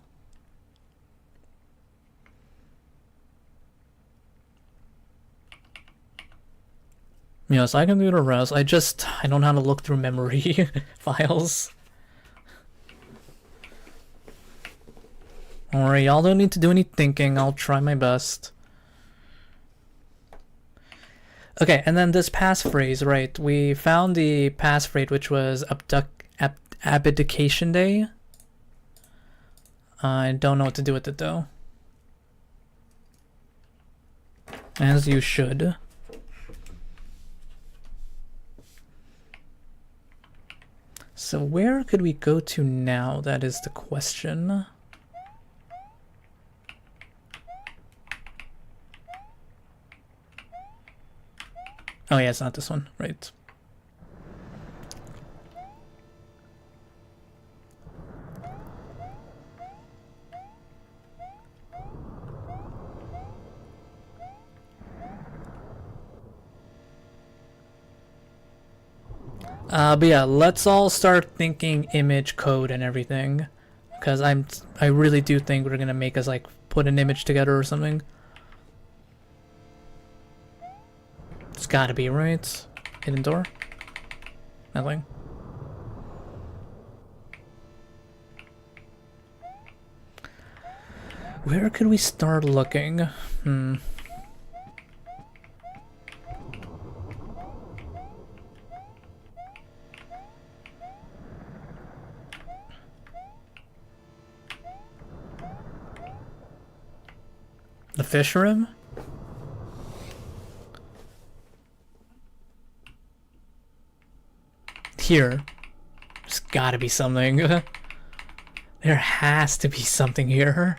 Yes, I can do the rest. I don't know how to look through memory files. Alright, y'all don't need to do any thinking. I'll try my best. Okay, and then this passphrase, right? We found the passphrase, which was abdication day. I don't know what to do with it though. As you should. So where could we go to now? That is the question. Oh yeah, it's not this one, right? But yeah, let's all start thinking image code and everything, because I really do think we're gonna make us like put an image together or something. It's gotta be, right? Hidden door? Nothing. Where could we start looking? The fish room? Here. There's gotta be something. There has to be something here.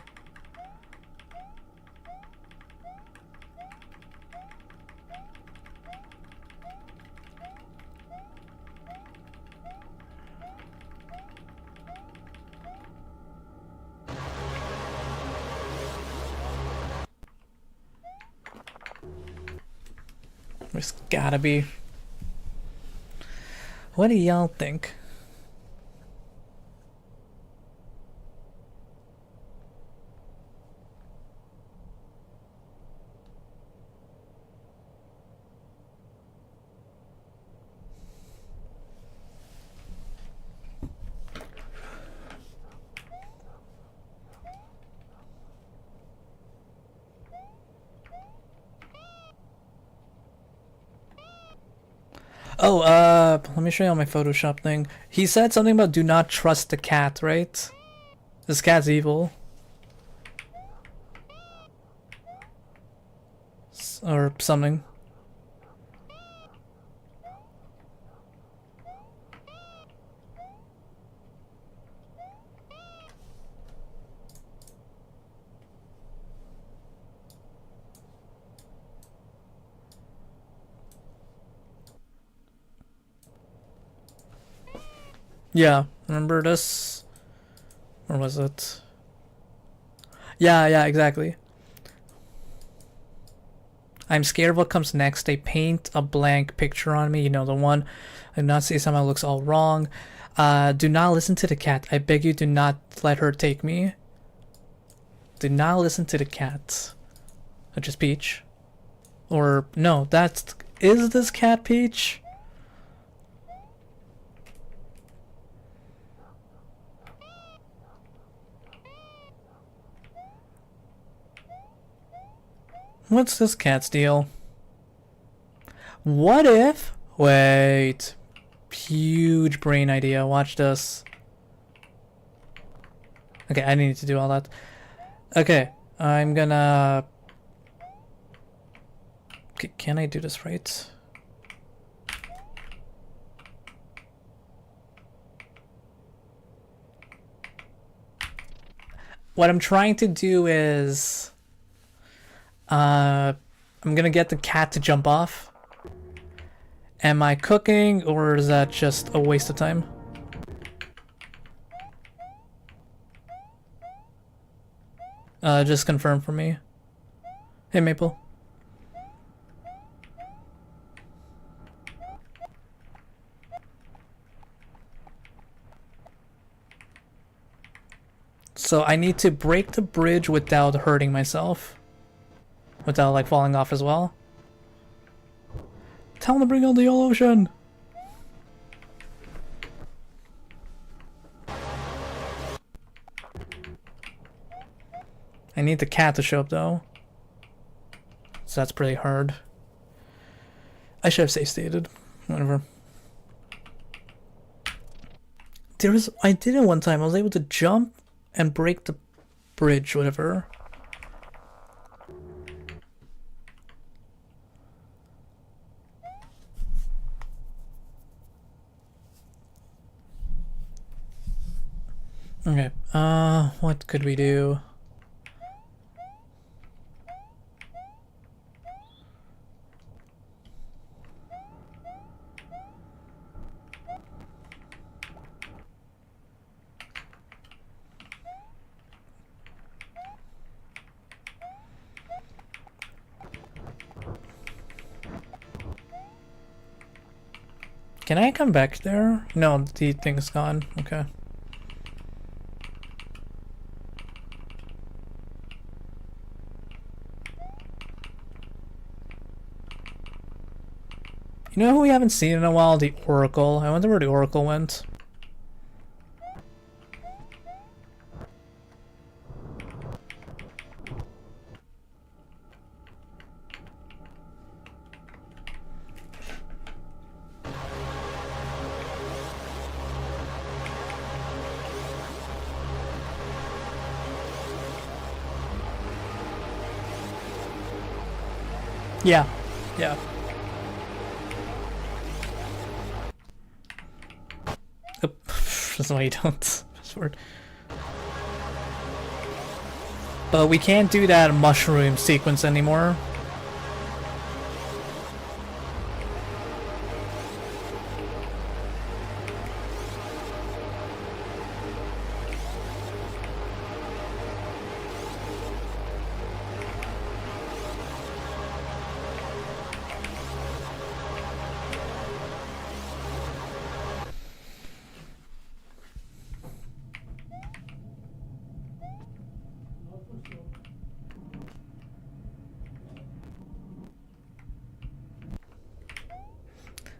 There's gotta be. What do y'all think? Oh, let me show you on my Photoshop thing. He said something about do not trust the cat, right? This cat's evil. Or something. Yeah, remember this? Or was it? Yeah, exactly. I'm scared what comes next. They paint a blank picture on me, you know, the one. I do not see somehow looks all wrong. Do not listen to the cat. I beg you, do not let her take me. Do not listen to the cat. Which is Peach. Or, no, that's... Is this cat Peach? What's this cat's deal? What if... Wait. Huge brain idea. Watch this. Okay, I need to do all that. Okay, I'm gonna... Can I do this right? What I'm trying to do is... I'm gonna get the cat to jump off. Am I cooking, or is that just a waste of time? Just confirm for me. Hey, Maple. So I need to break the bridge without hurting myself. Without, like, falling off as well. Tell him to bring out the ocean! I need the cat to show up, though. So that's pretty hard. I should have safe stated. Whatever. I did it one time. I was able to jump and break the bridge, whatever. Okay, what could we do? Can I come back there? No, the thing's gone. Okay. You know who we haven't seen in a while? The Oracle. I wonder where the Oracle went. Yeah. Yeah. Oop. That's why you don't. Password. But we can't do that mushroom sequence anymore.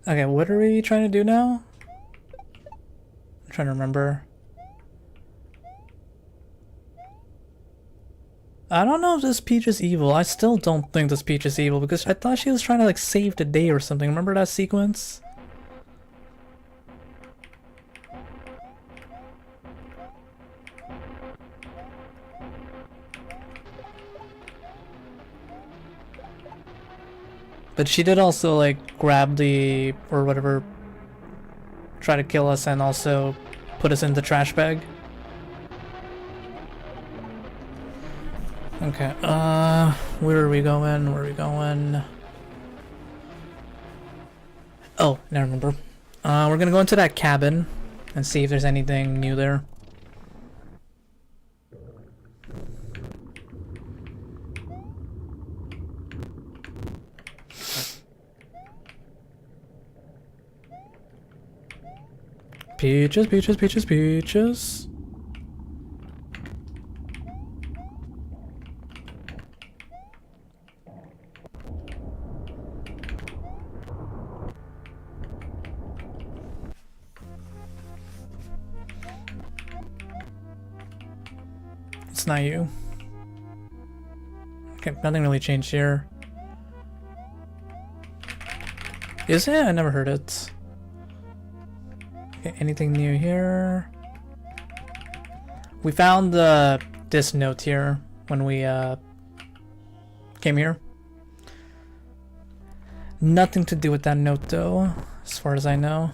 Okay, what are we trying to do now? I'm trying to remember. I don't know if this Peach is evil. I still don't think this Peach is evil because I thought she was trying to like save the day or something. Remember that sequence? But she did also like grab the or whatever, try to kill us and also put us in the trash bag. Okay, where are we going? Where are we going? Oh, now I remember. We're gonna go into that cabin and see if there's anything new there. Peaches, peaches, peaches, peaches. It's not you. Okay, nothing really changed here. Is it? I never heard it. Okay, anything new here? We found this note here when we came here. Nothing to do with that note though, as far as I know.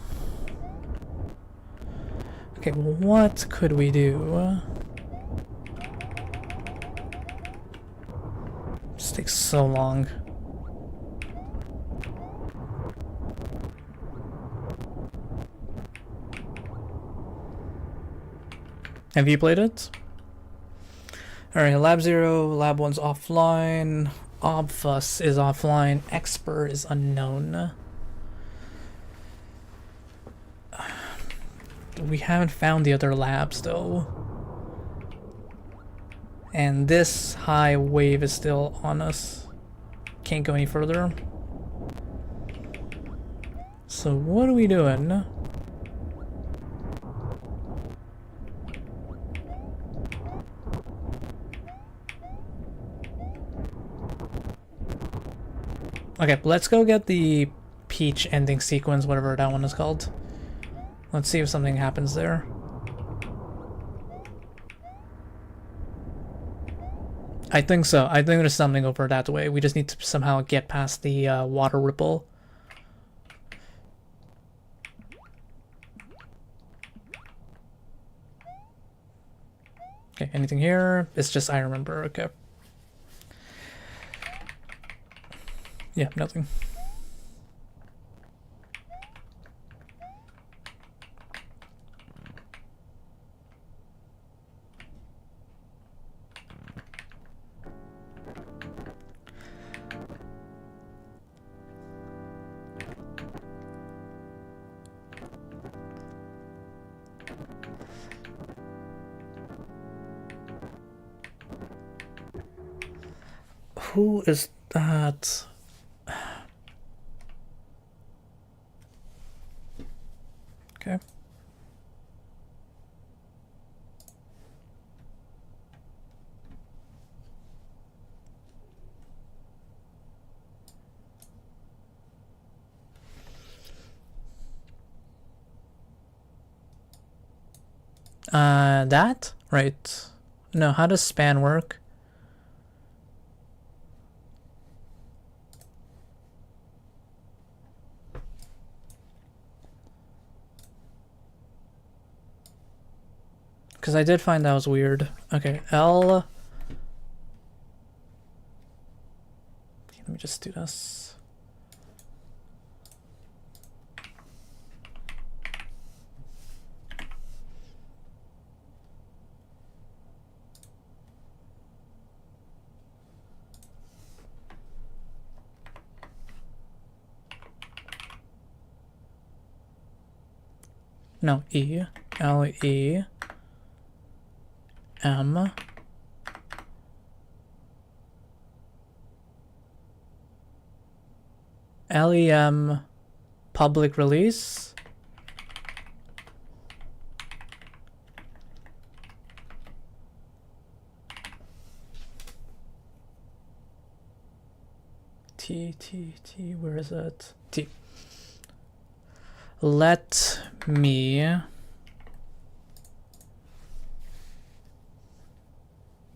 Okay, well, what could we do? This takes so long. Have you played it? Alright, Lab 0, Lab 1's offline, Obfus is offline, Expert is unknown. We haven't found the other labs though. And this high wave is still on us. Can't go any further. So what are we doing? Okay, let's go get the Peach ending sequence, whatever that one is called. Let's see if something happens there. I think so. I think there's something over that way. We just need to somehow get past the water ripple. Okay, anything here? It's just I remember, okay. Yeah, nothing. Who is that? Okay. That? Right. No, how does span work? Because I did find that was weird. Okay, L. Okay, let me just do this. No, E. L E M LEM public release. T, where is it? T. Let me.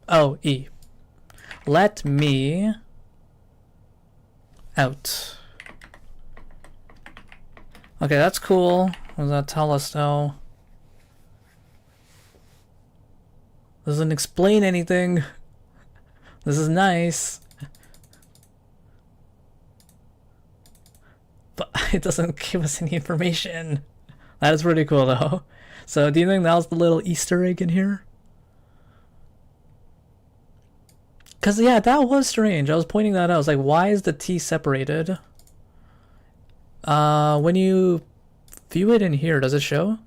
Oh, E. Let me out. Okay, that's cool. What does that tell us though? Doesn't explain anything. This is nice. But it doesn't give us any information. That is pretty cool though. So do you think that was the little Easter egg in here? Because yeah, that was strange. I was pointing that out. I was like, why is the T separated? When you view it in here, does it show?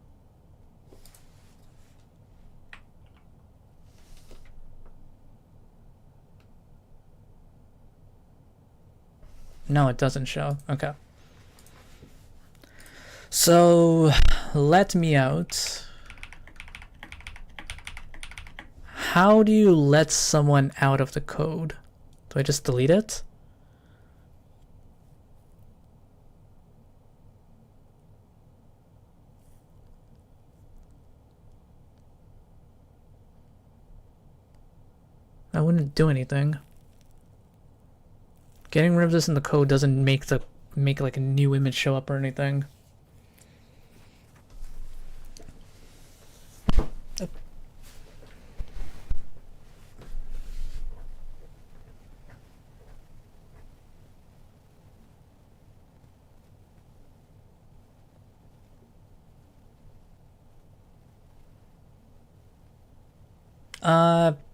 No, it doesn't show. Okay. So, let me out. How do you let someone out of the code? Do I just delete it? I wouldn't do anything. Getting rid of this in the code doesn't make like a new image show up or anything.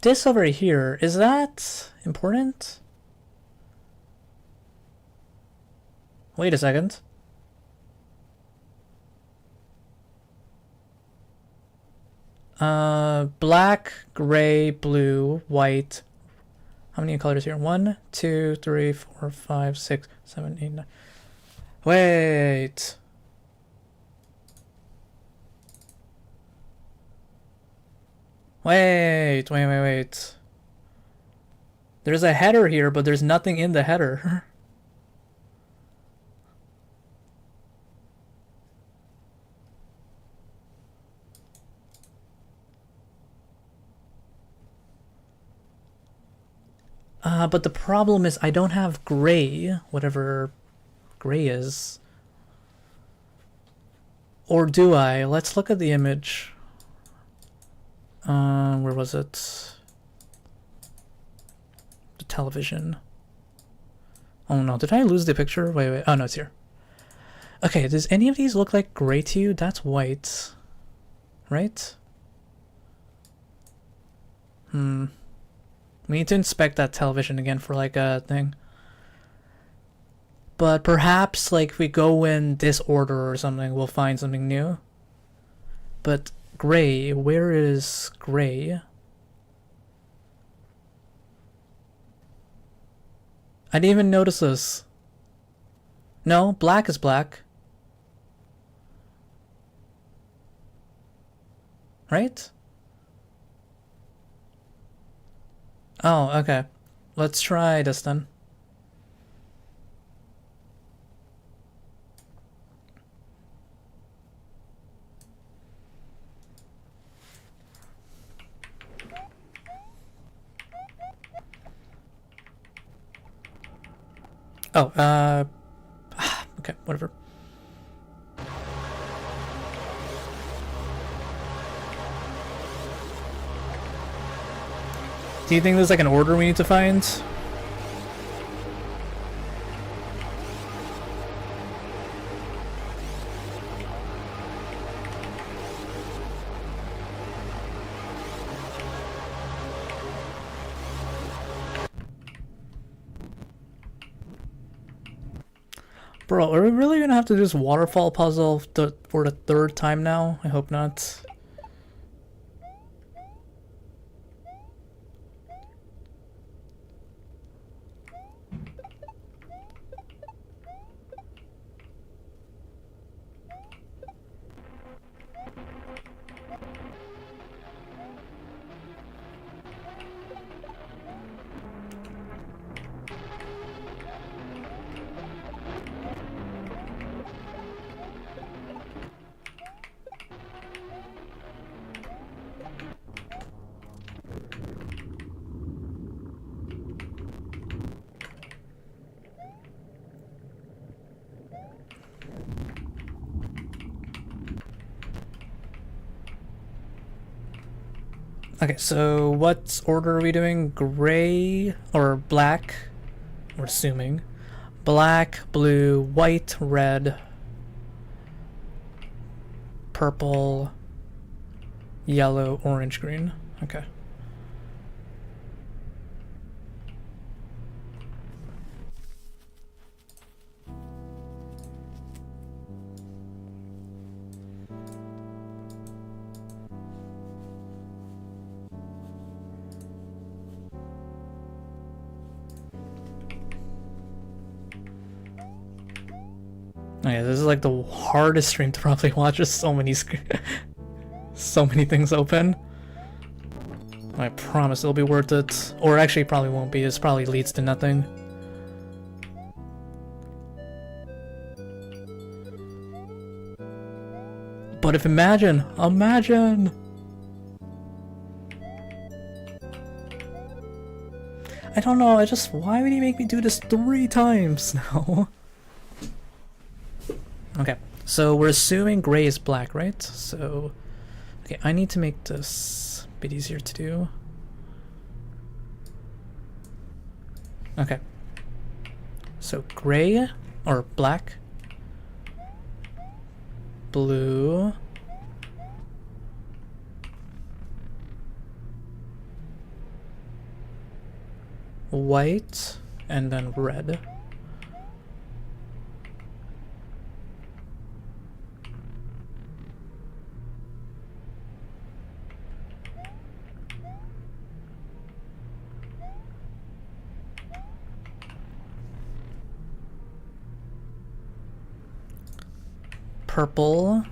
This over here, is that important? Wait a second. Black, gray, blue, white. How many colors here? 1, 2, 3, 4, 5, 6, 7, 8, 9. Wait. Wait. There's a header here, but there's nothing in the header. But the problem is I don't have gray, whatever gray is. Or do I? Let's look at the image. Where was it? The television. Oh no, did I lose the picture? Wait. Oh no, it's here. Okay, does any of these look like gray to you? That's white. Right? We need to inspect that television again for like a thing. But perhaps like if we go in this order or something, we'll find something new. But gray, where is gray? I didn't even notice this. No, black is black. Right? Oh, okay. Let's try this then. Oh, okay, whatever. Do you think there's like an order we need to find? Bro, are we really gonna have to do this waterfall puzzle for the third time now? I hope not. Okay, so what order are we doing? Gray or black? We're assuming. Black, blue, white, red, purple, yellow, orange, green. Okay. Okay, this is like the hardest stream to probably watch. There's so many so many things open. I promise it'll be worth it. Or actually, it probably won't be. This probably leads to nothing. But if imagine! I don't know, why would he make me do this 3 times now? Okay, so we're assuming gray is black, right? So, okay, I need to make this a bit easier to do. Okay, so gray or black, blue, white, and then red. Purple.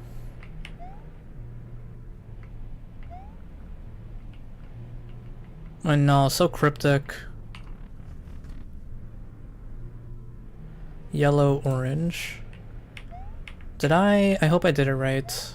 I know, so cryptic. Yellow, orange. Did I hope I did it right.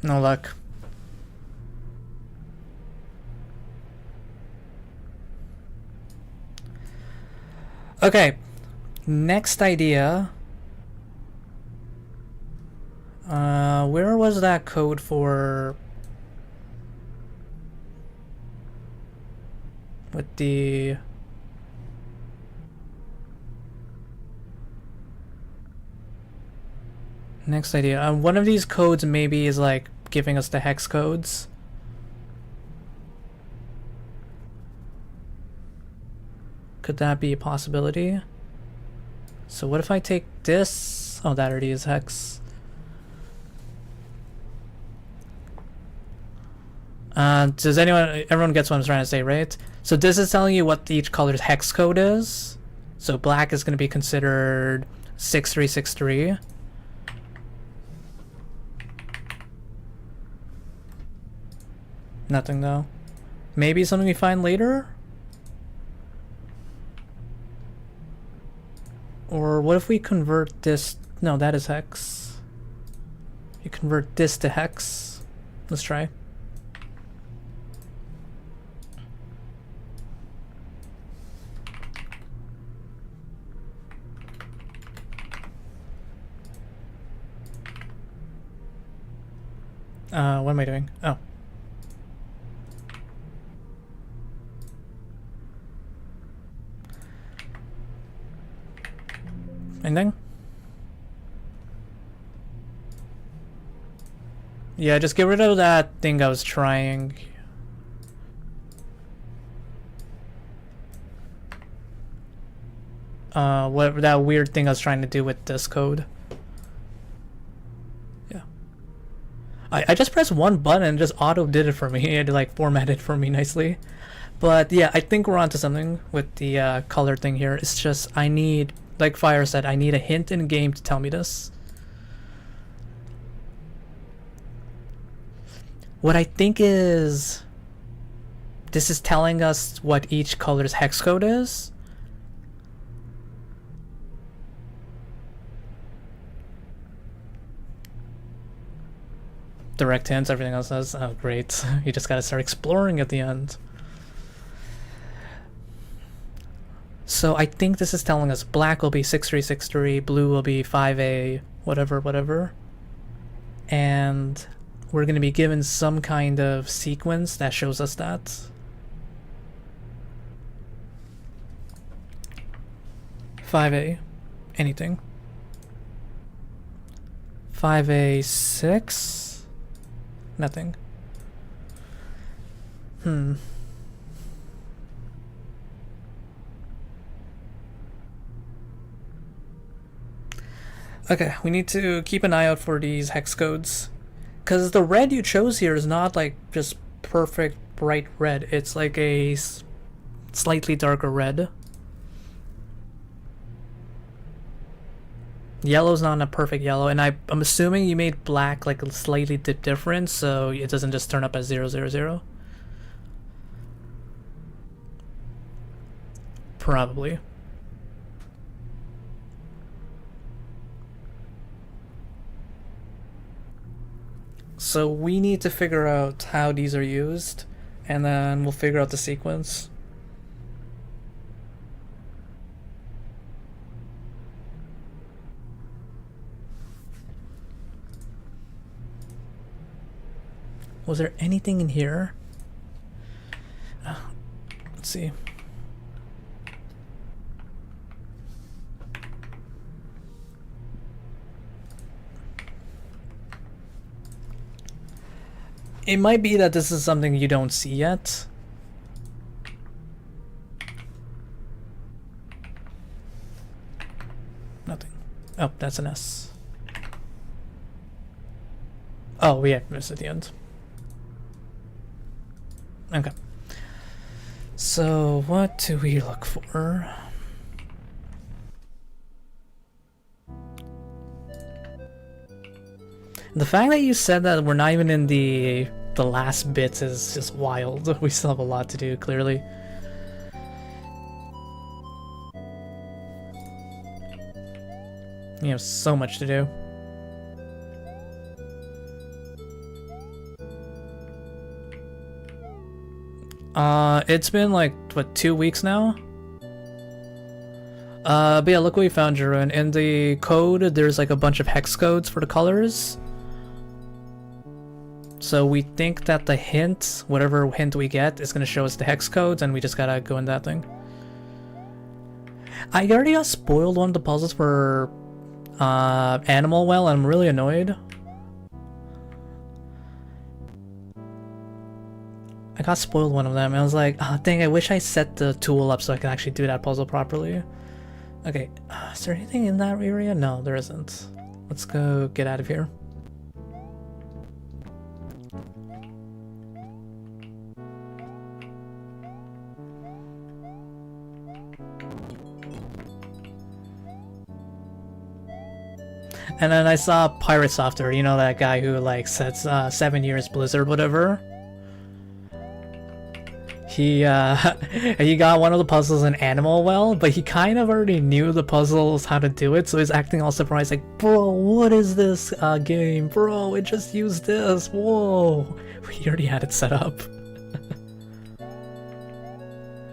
No luck. Okay, next idea. Where was that code for... with the... Next idea. One of these codes maybe is like giving us the hex codes. Could that be a possibility? So what if I take this? Oh, that already is hex. Does everyone gets what I'm trying to say, right? So this is telling you what each color's hex code is. So black is going to be considered 6363. Nothing though. Maybe something we find later? Or what if we convert this? No, that is hex. You convert this to hex. Let's try. What am I doing? Oh. Anything? Yeah, just get rid of that thing I was trying. What that weird thing I was trying to do with this code. Yeah. I just pressed one button and just auto did it for me. It like formatted for me nicely. But yeah, I think we're onto something with the color thing here. It's just I need, like Fire said, I need a hint in game to tell me this. What I think is this is telling us what each color's hex code is. Direct hints, everything else does. Oh, great. You just gotta start exploring at the end. So I think this is telling us black will be 6363, blue will be 5A, whatever, whatever. And we're going to be given some kind of sequence that shows us that. "5A, anything. 5A6, nothing. Okay, we need to keep an eye out for these hex codes. Because the red you chose here is not like just perfect bright red. It's like a slightly darker red. Yellow's not a perfect yellow, and I'm assuming you made black like a slightly different, so it doesn't just turn up as 000. Probably. So we need to figure out how these are used, and then we'll figure out the sequence. Was there anything in here? Let's see. It might be that this is something you don't see yet. Nothing. Oh, that's an S. Oh, we had missed at the end. Okay. So, what do we look for? The fact that you said that we're not even in the last bits is just wild. We still have a lot to do, clearly. You have so much to do. It's been like, what, 2 weeks now? But yeah, look what we found, Jeroen. In the code, there's like a bunch of hex codes for the colors. So we think that the hint, whatever hint we get, is gonna show us the hex codes, and we just gotta go in that thing. I already got spoiled one of the puzzles for Animal Well, and I'm really annoyed. I got spoiled one of them, and I was like, oh dang, I wish I set the tool up so I can actually do that puzzle properly. Okay, is there anything in that area? No, there isn't. Let's go get out of here. And then I saw Pirate Software, you know that guy who like sets 7 years Blizzard, whatever. He got one of the puzzles in Animal Well, but he kind of already knew the puzzles, how to do it, so he's acting all surprised like, bro, what is this game? Bro, it just used this, whoa. He already had it set up.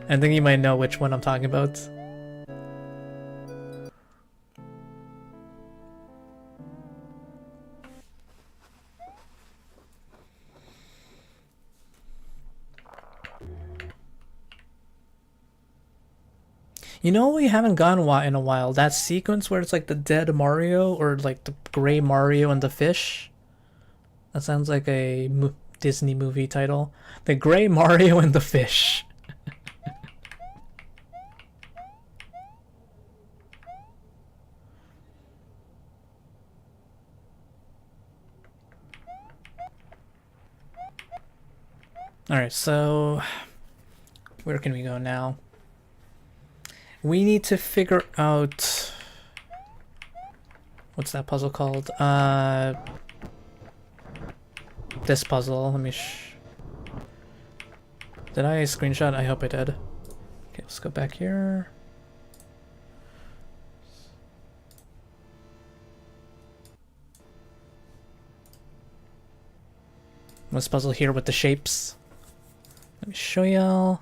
I think you might know which one I'm talking about. You know we haven't gone in a while? That sequence where it's like the dead Mario or like the gray Mario and the fish? That sounds like a Disney movie title. The gray Mario and the fish. Alright, so where can we go now? We need to figure out... What's that puzzle called? This puzzle. Let me Did I screenshot? I hope I did. Okay, let's go back here. This puzzle here with the shapes. Let me show y'all.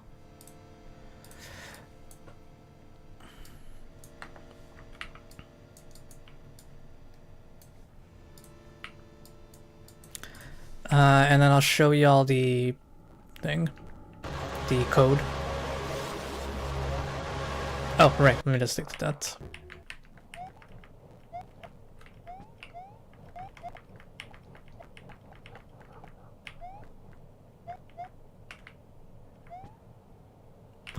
And then I'll show y'all the thing, the code. Oh, right, let me just stick to that.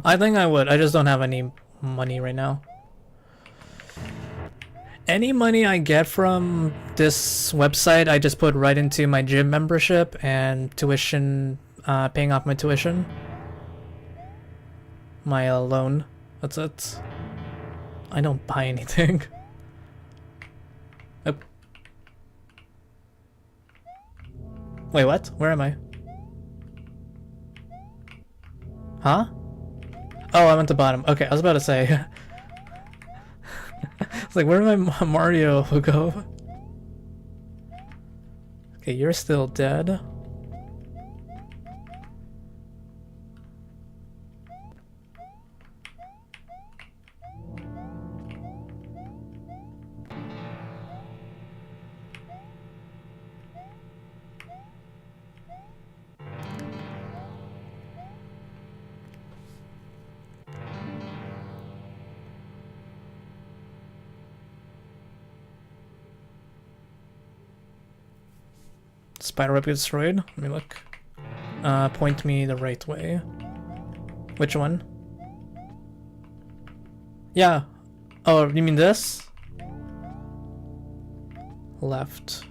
I think I would, I just don't have any money right now. Any money I get from this website, I just put right into my gym membership and tuition, paying off my tuition. My loan. That's it. I don't buy anything. Oh. Wait, what? Where am I? Huh? Oh, I'm at the bottom. Okay, I was about to say. It's like, where did my Mario go? Okay, you're still dead. Spiderweb gets destroyed. Let me look. Point me the right way. Which one? Yeah. Oh, you mean this? Left.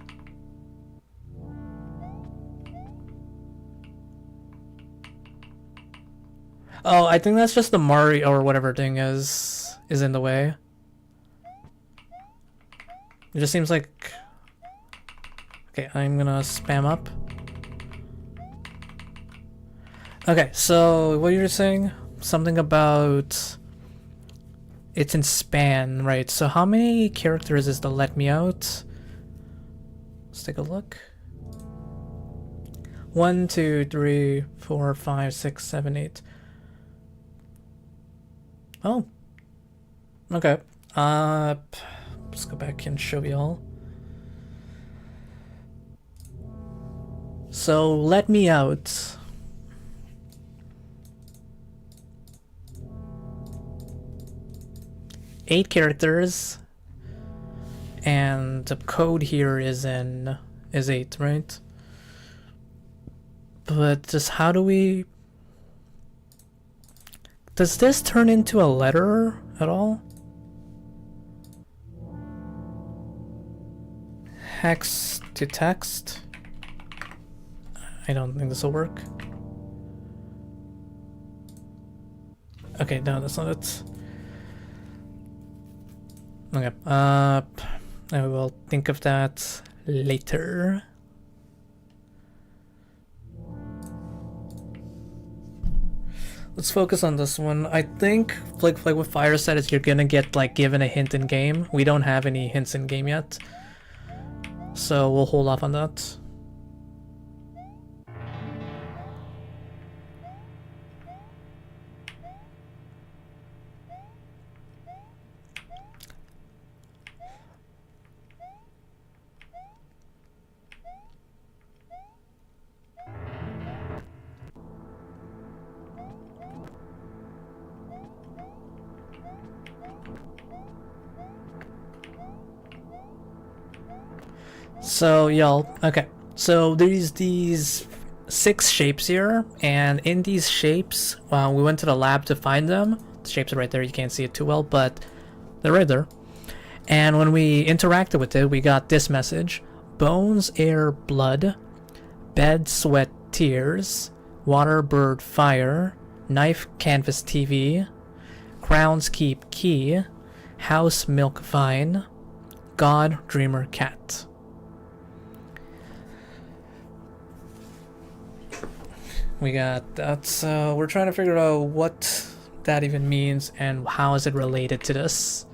Oh, I think that's just the Mario or whatever thing is in the way. It just seems like... Okay, I'm gonna spam up. Okay, so what you were saying? Something about... It's in span, right? So how many characters is the let me out? Let's take a look. 1, 2, 3, 4, 5, 6, 7, 8. Oh. Okay. Let's go back and show y'all. So let me out. Eight characters. And the code here is 8, right? But just how do we... Does this turn into a letter at all? Hex to text? I don't think this will work. Okay, no, that's not it. Okay, I will think of that later. Let's focus on this one. I think like what Fire said is you're gonna get like given a hint in game. We don't have any hints in game yet, so we'll hold off on that. So y'all, okay, so there's these 6 shapes here, and in these shapes, we went to the lab to find them. The shapes are right there, you can't see it too well, but they're right there. And when we interacted with it, we got this message: bones, air, blood, bed, sweat, tears, water, bird, fire, knife, canvas, TV, crowns, keep, key, house, milk, vine, god, dreamer, cat. We got that, so we're trying to figure out what that even means and how is it related to this.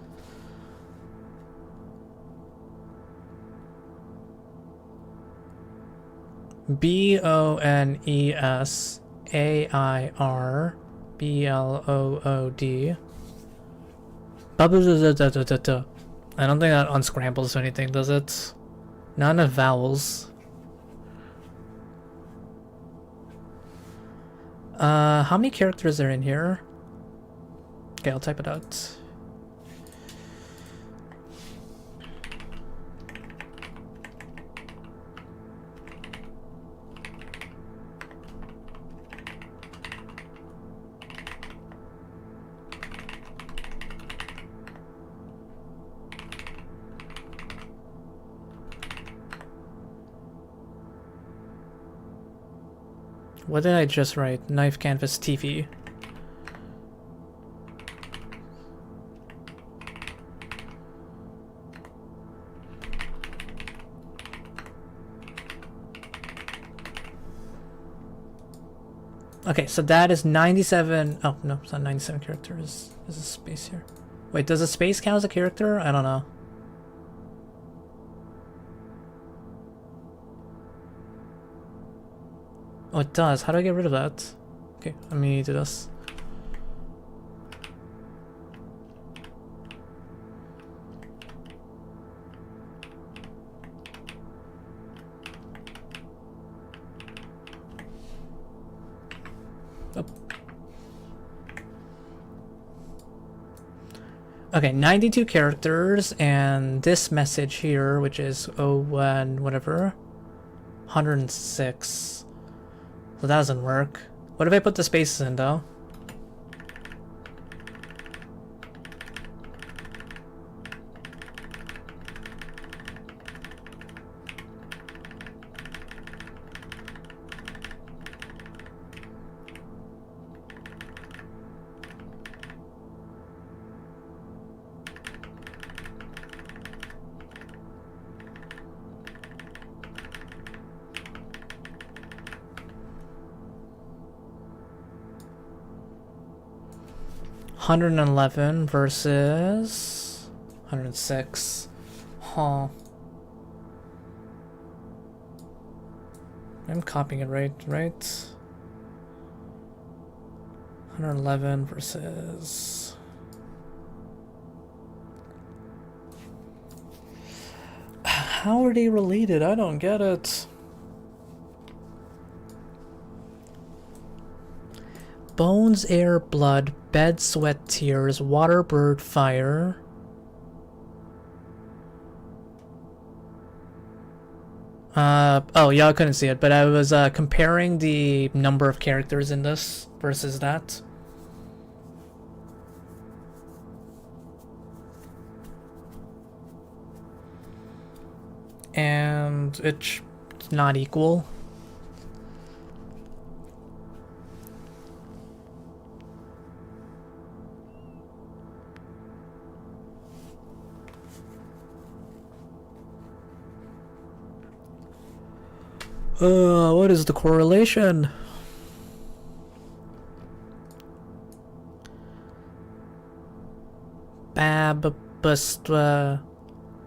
BONESAIR BLOOD. I don't think that unscrambles anything, does it? Not enough vowels. How many characters are in here? Okay, I'll type it out. What did I just write? Knife, canvas, TV. Okay, so that is 97. Oh, no, it's not 97 characters. There's a space here. Wait, does a space count as a character? I don't know. Oh, it does. How do I get rid of that? Okay, let me do this. Oh. Okay, 92 characters, and this message here, which is 01 whatever, 106. So that doesn't work. What if I put the spaces in though? $111 versus $106. Huh. I'm copying it right? 111 versus... How are they related? I don't get it. Bones, air, blood, bed, sweat, tears, water, bird, fire. Oh, yeah, I couldn't see it, but I was comparing the number of characters in this versus that. And it's not equal. What is the correlation?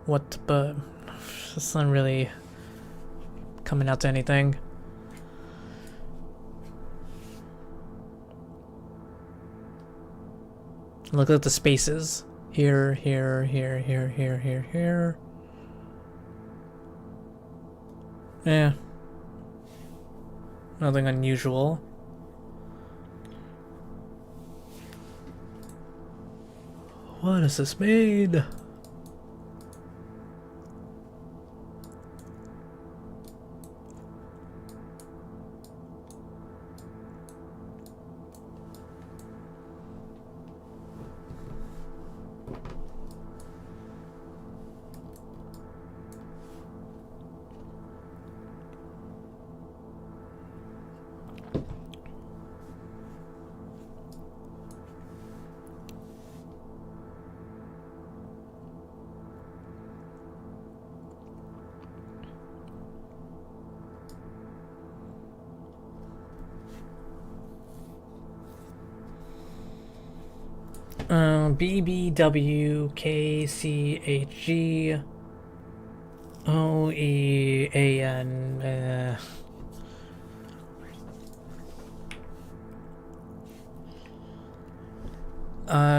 What, but it's not really coming out to anything. Look at the spaces. Here, here, here, here, here, here, here. Yeah. Nothing unusual. What is this made? BBWKCHG OEAN.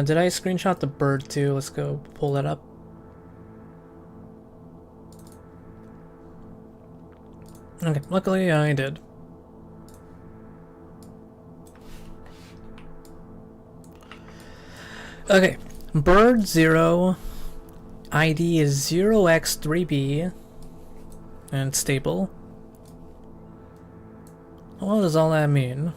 Did I screenshot the bird too? Let's go pull that up. Okay, luckily I did. Okay, bird 0, ID is 0x3b, and it's stable. What does all that mean?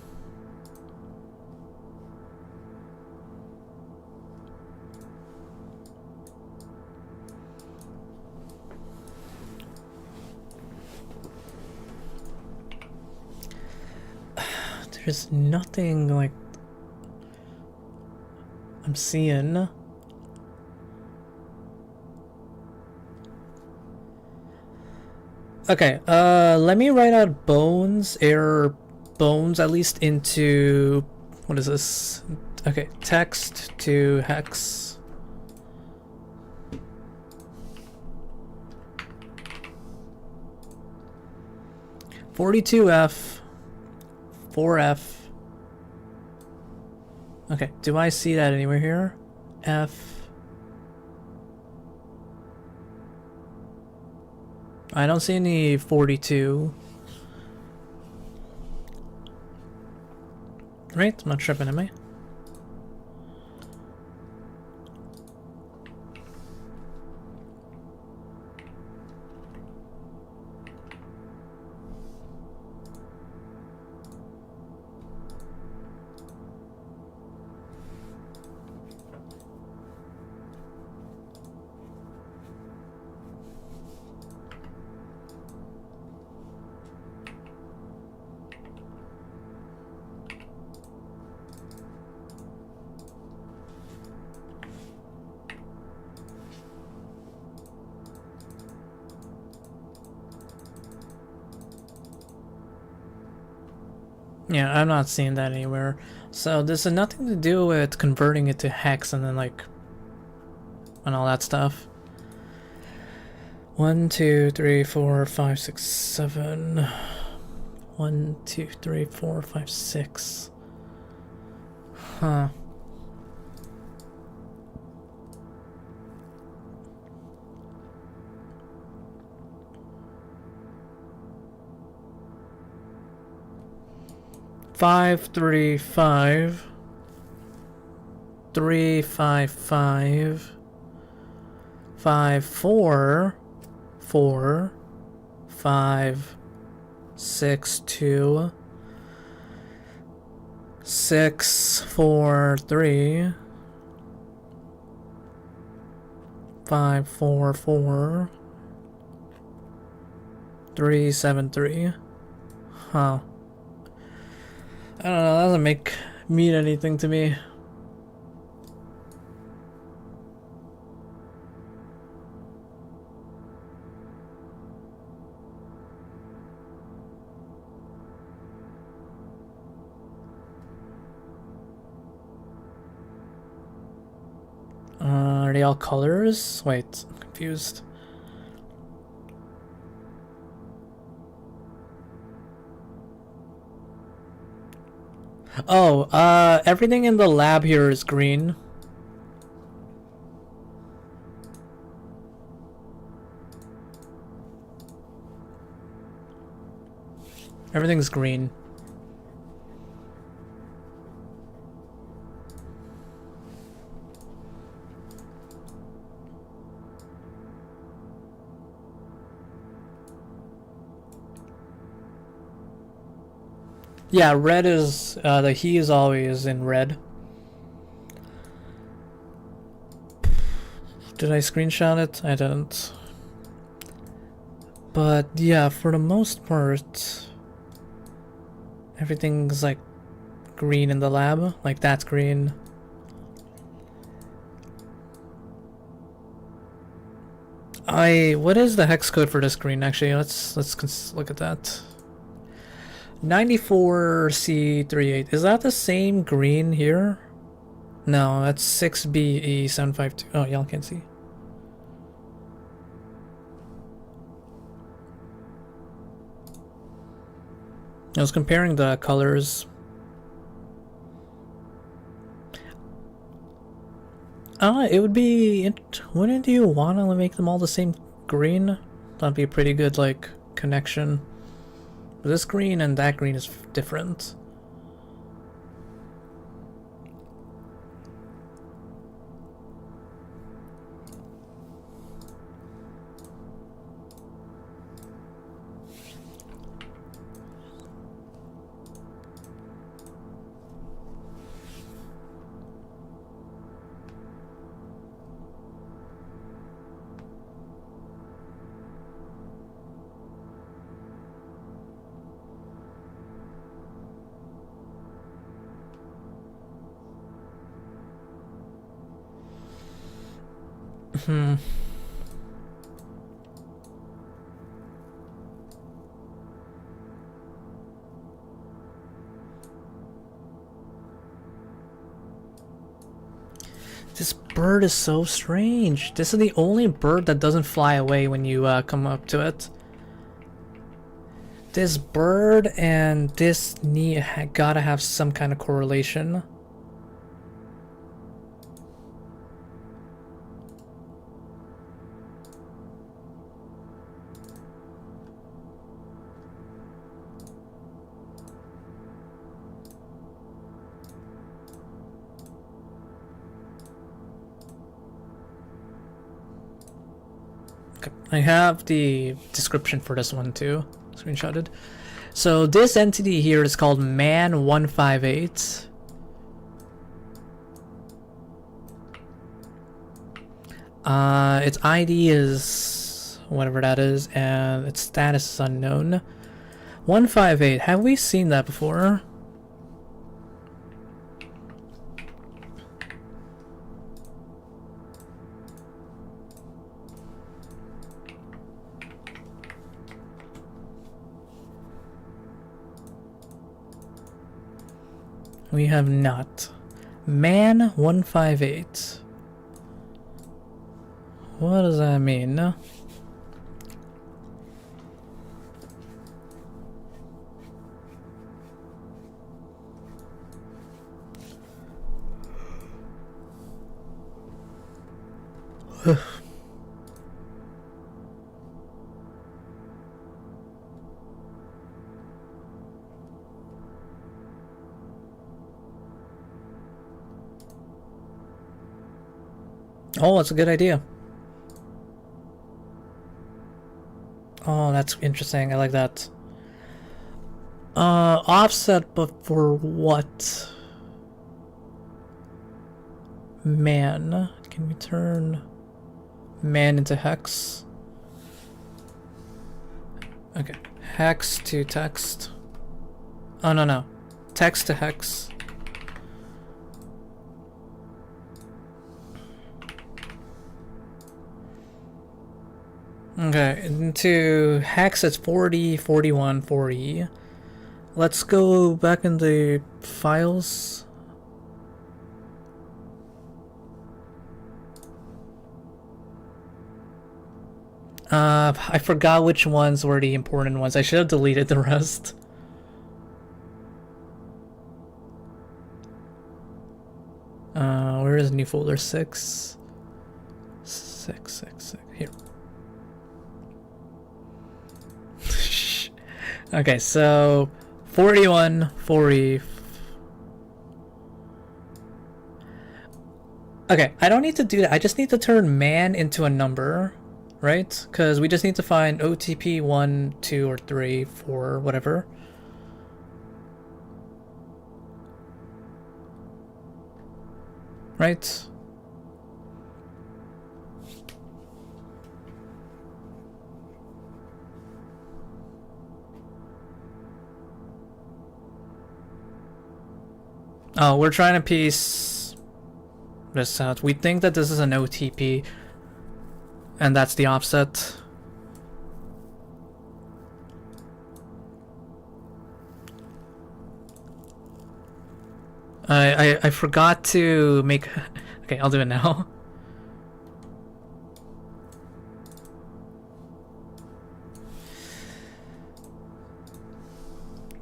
There's nothing like I'm seeing. Okay, let me write out bones, air bones, at least into, what is this? Okay, text to hex. (42F) 4F. Okay, do I see that anywhere here? F. I don't see any 42. Right? I'm not tripping, am I? Yeah, I'm not seeing that anywhere. So this has nothing to do with converting it to hex and then like and all that stuff. 1, 2, 3, 4, 5, 6, 7. 1, 2, 3, 4, 5, 6. Huh. Five, 3, 5. 3, 5, 5. 5, 4. 4. 5, 6, 2. 6, 4, 3. 5, 4, 4. 3, 7, 3. Huh. I don't know, that doesn't mean anything to me. Are they all colors? Wait, I'm confused. Oh, everything in the lab here is green. Everything's green. Yeah, red is, the he is always in red. Did I screenshot it? I didn't. But yeah, for the most part, everything's like green in the lab. Like that's green. What is the hex code for this green? Actually, let's look at that. 94C38. Is that the same green here? No, that's 6BE752. Oh, y'all can't see. I was comparing the colors. It would be... Wouldn't you want to make them all the same green? That'd be a pretty good, like, connection. But this green and that green is different. This bird is so strange. This is the only bird that doesn't fly away when you come up to it. This bird and this gotta have some kind of correlation. I have the description for this one too, screenshotted. So this entity here is called Man158. Its ID is whatever that is, and its status is unknown. 158. Have we seen that before? We have not. Man158. What does that mean? Oh, that's a good idea. Oh, that's interesting. I like that. Offset, but for what? Man. Can we turn man into hex? Okay. Hex to text. Oh, no, no. Text to hex. Okay, into hex it's 40, 41, 40. Let's go back in the files. I forgot which ones were the important ones. I should have deleted the rest. Where is new folder? 6. 6, 6, 6. Here. Okay, so 41, 40. Okay, I don't need to do that. I just need to turn man into a number, right? Because we just need to find OTP 1, 2, or 3, 4, whatever. Right? Oh, we're trying to piece this out. We think that this is an OTP, and that's the offset. I forgot to make... Okay, I'll do it now.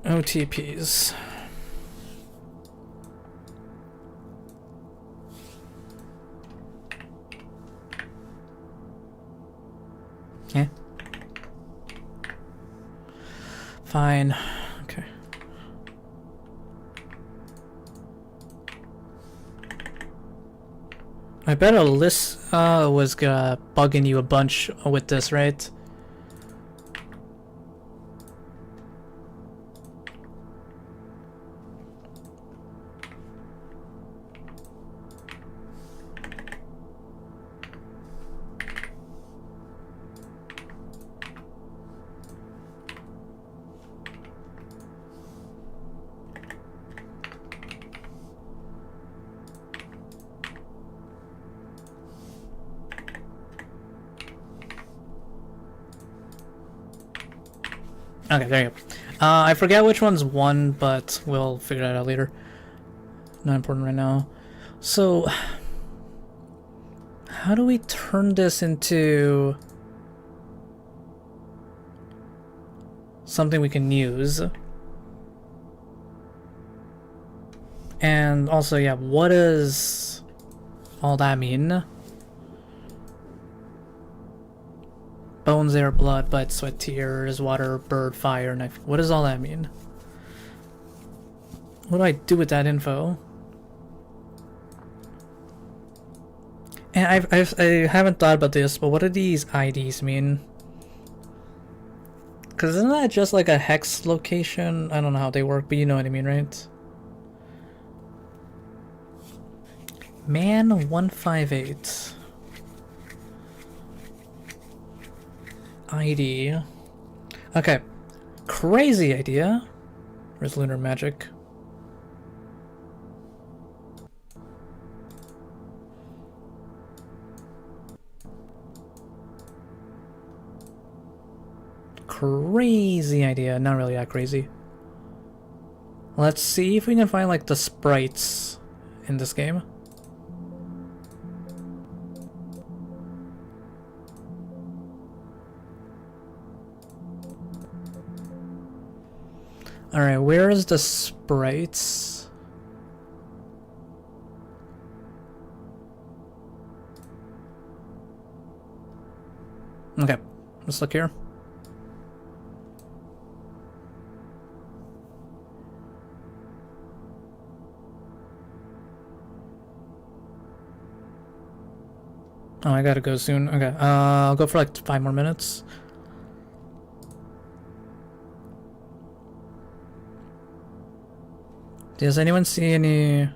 OTPs. Yeah. Fine. Okay. I bet Alyssa was bugging you a bunch with this, right? Okay, there you go. I forget which one's one, but we'll figure that out later. Not important right now. So, how do we turn this into something we can use? And also, yeah, what does all that mean? Bones, air, blood, blood, sweat, tears, water, bird, fire, knife. What does all that mean? What do I do with that info? And I haven't thought about this, but what do these IDs mean? Because isn't that just like a hex location? I don't know how they work, but you know what I mean, right? Man 158. ID. Okay. Crazy idea. Where's Lunar Magic? Crazy idea. Not really that crazy. Let's see if we can find like the sprites in this game. Alright, where is the sprites? Okay, let's look here. Oh, I gotta go soon. Okay, I'll go for like 5 more minutes. Does anyone see any...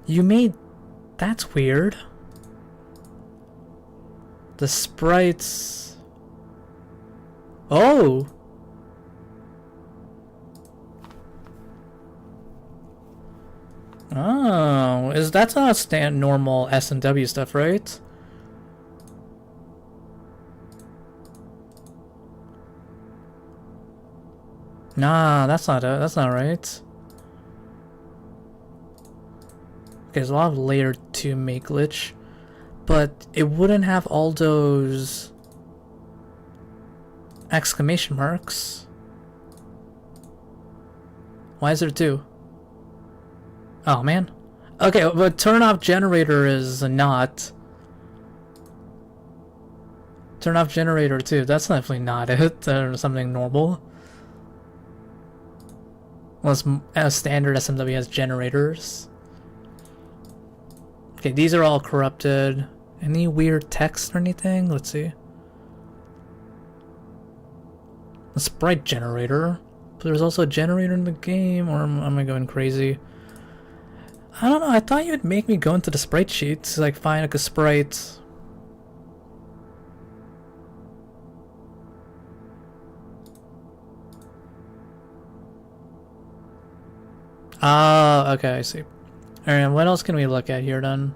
You made... That's weird. The sprites... Oh! Oh, that's not normal S&W stuff, right? Nah, that's not right. Okay, there's a lot of layer 2 make glitch, but it wouldn't have all those exclamation marks. Why is there 2? Oh man. Okay, but turn off generator is not. Turn off generator too. That's definitely not it. Or something normal. Unless standard SMW has generators. Okay, these are all corrupted. Any weird text or anything? Let's see. A sprite generator. But there's also a generator in the game, or am I going crazy? I don't know, I thought you'd make me go into the sprite sheet to like find like a sprite. Ah, okay, I see. Alright, what else can we look at here then?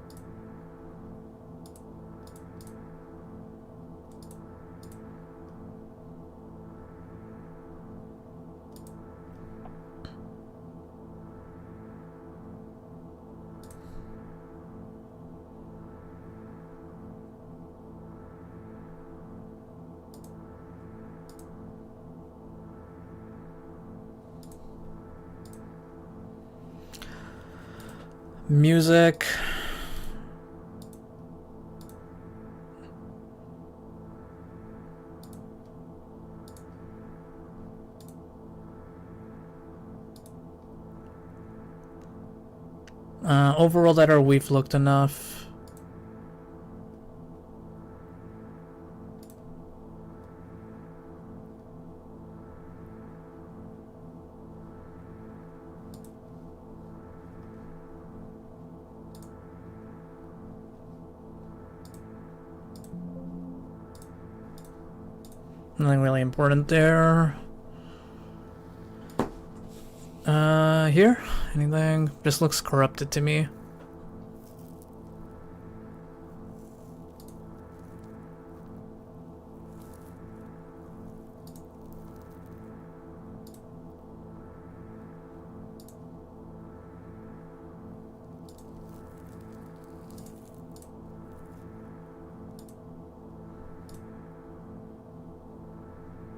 Music. Overall letter, we've looked enough. Nothing really important there. Here? Anything? Just looks corrupted to me.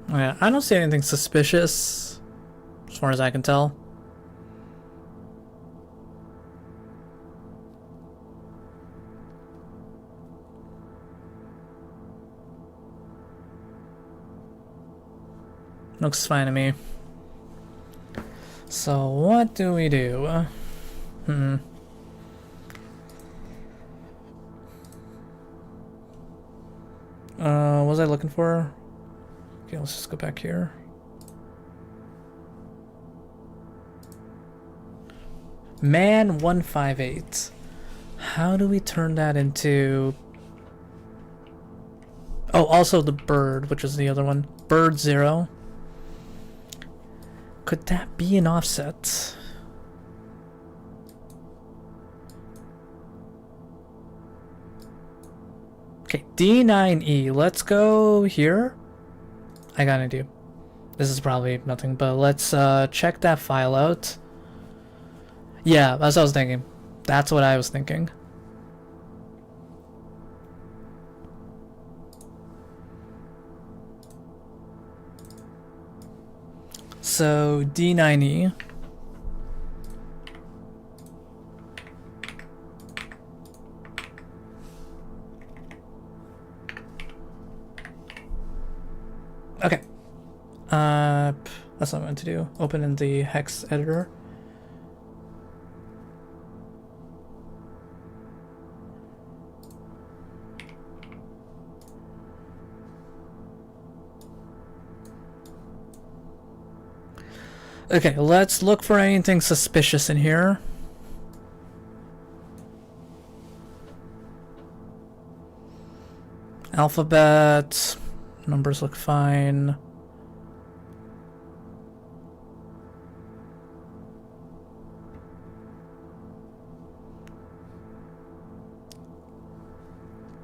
Yeah, I don't see anything suspicious, as far as I can tell. Looks fine to me. So what do we do? What was I looking for? Okay, let's just go back here. Man 158. How do we turn that into... Oh, also the bird, which is the other one. Bird 0. Could that be an offset? Okay, D9E. Let's go here. I got an idea. This is probably nothing, but let's check that file out. Yeah, that's what I was thinking. That's what I was thinking. So D9E. That's what I'm going to do. Open in the hex editor. Okay, let's look for anything suspicious in here. Alphabet. Numbers look fine.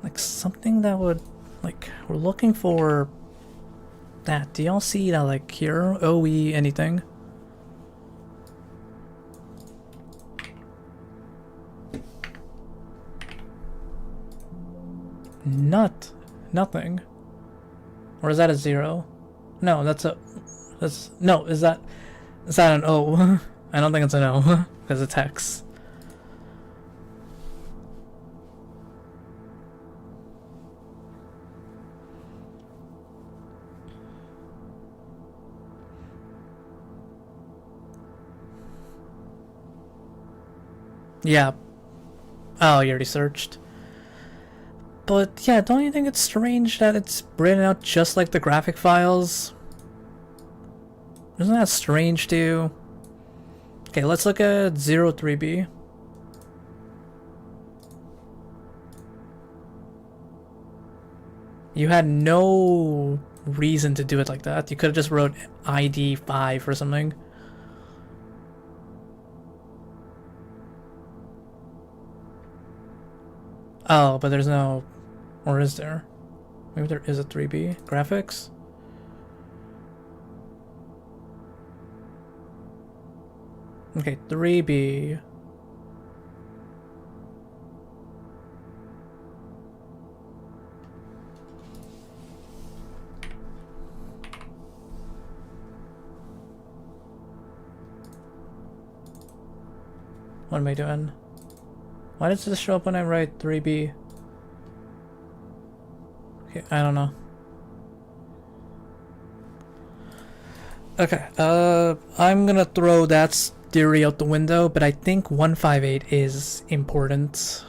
Like something that would, like, we're looking for that. Do y'all see that, like, here? OE, anything? Nothing. Or is that a 0? No, that's no, is that an O? I don't think it's an O, because it's hex. Yeah. Oh, you already searched. But yeah, don't you think it's strange that it's written out just like the graphic files? Isn't that strange too? Okay, let's look at 03B. You had no reason to do it like that. You could have just wrote ID 5 or something. Oh, but there's no... Or is there? Maybe there is a 3B. Graphics? Okay, 3B. What am I doing? Why does this show up when I write 3B? Okay, I don't know. Okay, I'm gonna throw that theory out the window, but I think 158 is important.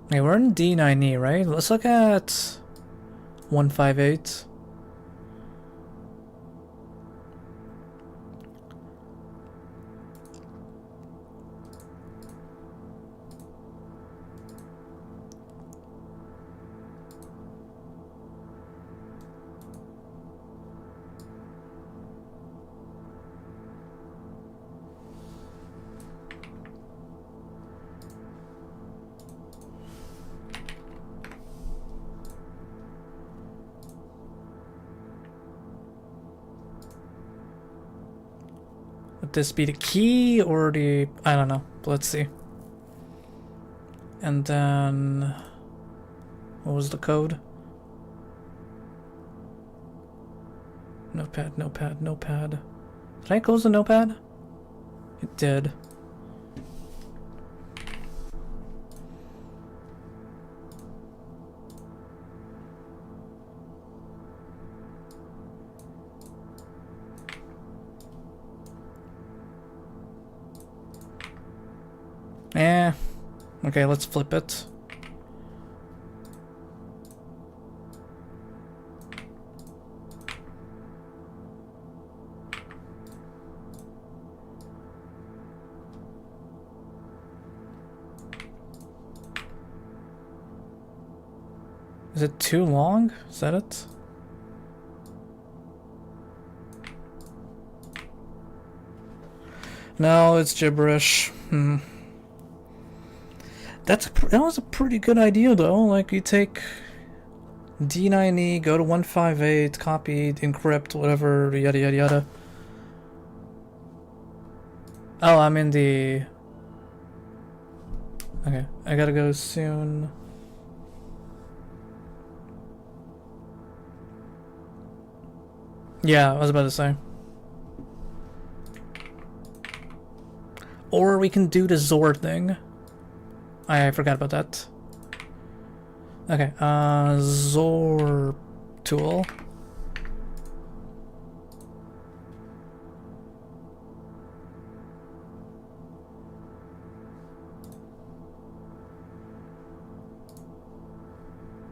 Okay, we're in D9E, right? Let's look at 158. Would this be the key or the... I don't know. Let's see. And then... What was the code? Notepad, notepad, notepad. Did I close the notepad? It did. Eh. Okay, let's flip it. Is it too long? Is that it? No, it's gibberish. That was a pretty good idea though. Like you take D9E, go to 158, copy, encrypt, whatever, yada yada yada. Oh, I'm in the... Okay, I gotta go soon. Yeah, I was about to say. Or we can do the Zord thing. I forgot about that. Okay, Zor tool.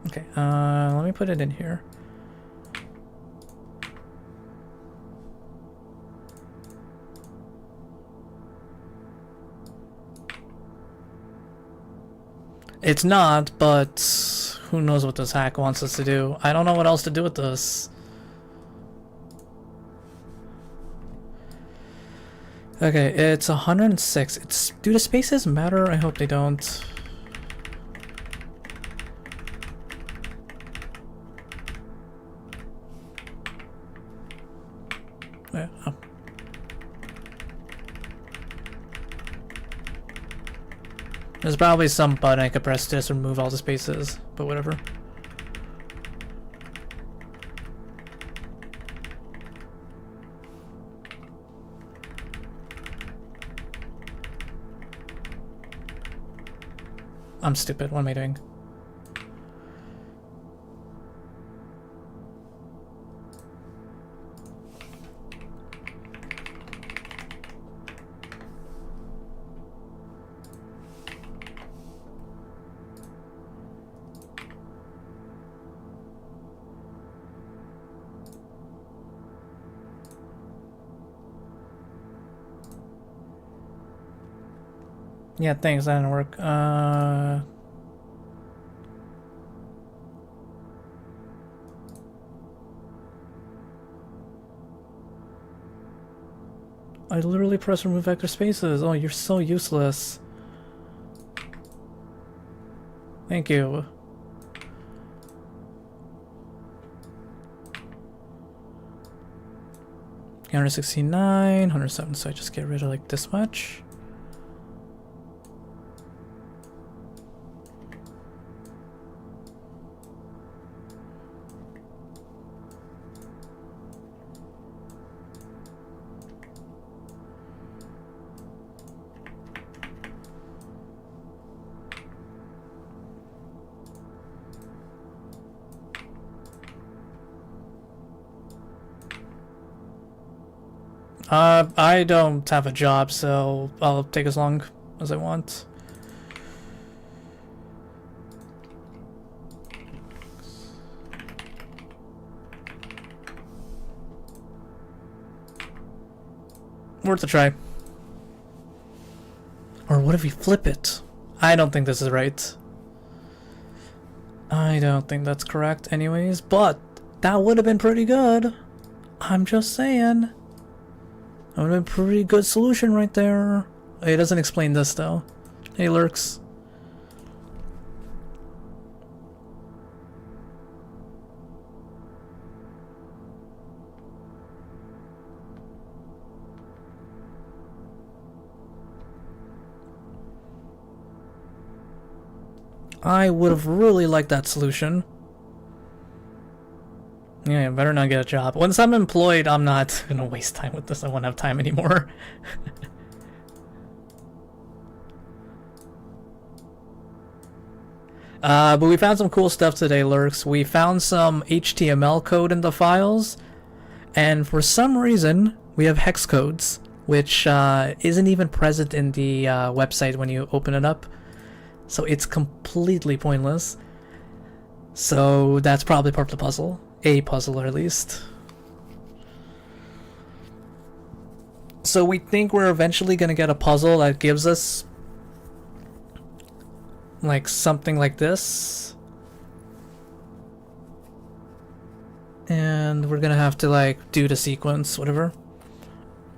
Okay, let me put it in here. It's not, but who knows what this hack wants us to do. I don't know what else to do with this. Okay, it's 106. Do the spaces matter? I hope they don't. Yeah. Oh. There's probably some button I could press to just remove all the spaces, but whatever. I'm stupid. What am I doing? Yeah, thanks. That didn't work. I literally pressed remove vector spaces. Oh, you're so useless. Thank you. $169, 107, so I just get rid of like this much. I don't have a job, so I'll take as long as I want. Worth a try. Or what if we flip it? I don't think this is right. I don't think that's correct anyways, but that would have been pretty good. I'm just saying. That would have been a pretty good solution right there. It doesn't explain this though. Hey, Lurks. I would have really liked that solution. Yeah, I better not get a job. Once I'm employed, I'm not gonna waste time with this. I won't have time anymore. But we found some cool stuff today, Lurks. We found some HTML code in the files, and for some reason, we have hex codes, which isn't even present in the website when you open it up. So it's completely pointless. So that's probably part of the puzzle. A puzzle, or at least. So we think we're eventually gonna get a puzzle that gives us like something like this. And we're gonna have to like do the sequence, whatever.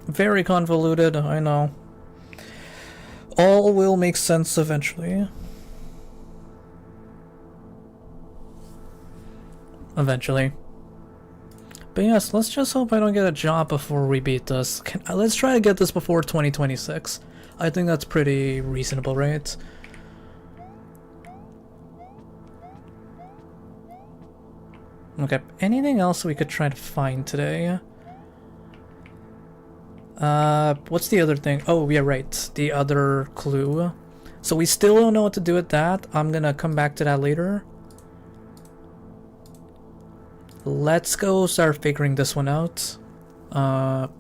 Very convoluted, I know. All will make sense eventually. Eventually. But yes, let's just hope I don't get a job before we beat this. Let's try to get this before 2026. I think that's pretty reasonable, right? Okay, anything else we could try to find today? What's the other thing? Oh, yeah, right. The other clue. So we still don't know what to do with that. I'm gonna come back to that later. Let's go start figuring this one out. Nope,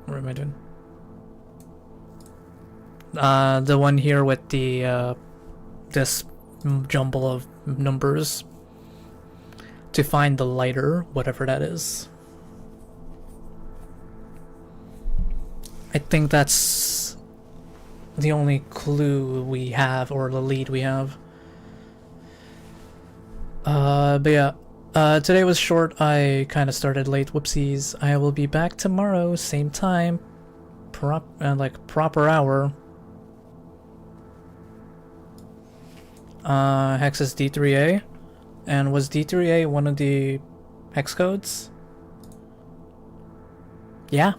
what am I doing? The one here with the, this jumble of numbers. To find the lighter, whatever that is. I think that's the only clue we have, or the lead we have. But yeah, today was short. I kind of started late. Whoopsies. I will be back tomorrow, same time, like proper hour. Hex is D3A, and was D3A one of the hex codes? Yeah.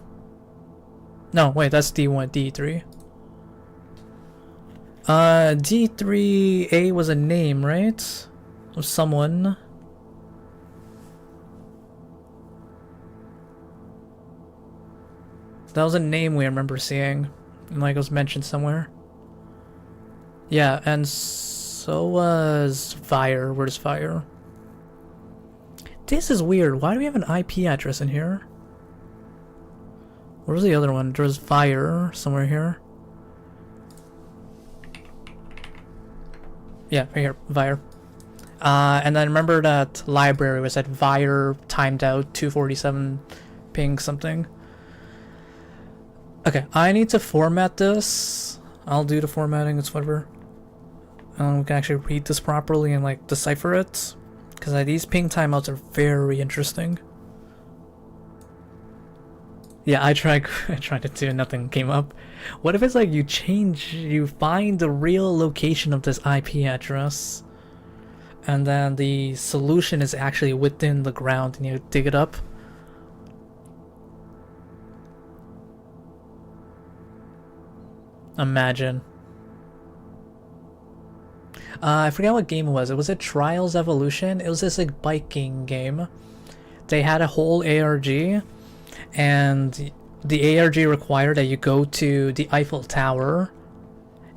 No, wait, that's D1, D3. D3A was a name, right? Of someone. That was a name we remember seeing. And like it was mentioned somewhere. Yeah, and so was Fire. Where's Fire? This is weird. Why do we have an IP address in here? Where's the other one? There's Fire somewhere here. Yeah, right here, Vire. And then remember that library was at Vire timed out 247 ping something. Okay, I need to format this. I'll do the formatting, it's whatever. We can actually read this properly and like decipher it. Because these ping timeouts are very interesting. Yeah, I tried to do, nothing came up. What if it's like you find the real location of this IP address, and then the solution is actually within the ground and you dig it up? Imagine. I forgot what game it was. It was a Trials Evolution. It was this like biking game. They had a whole ARG. And the ARG required that you go to the Eiffel Tower,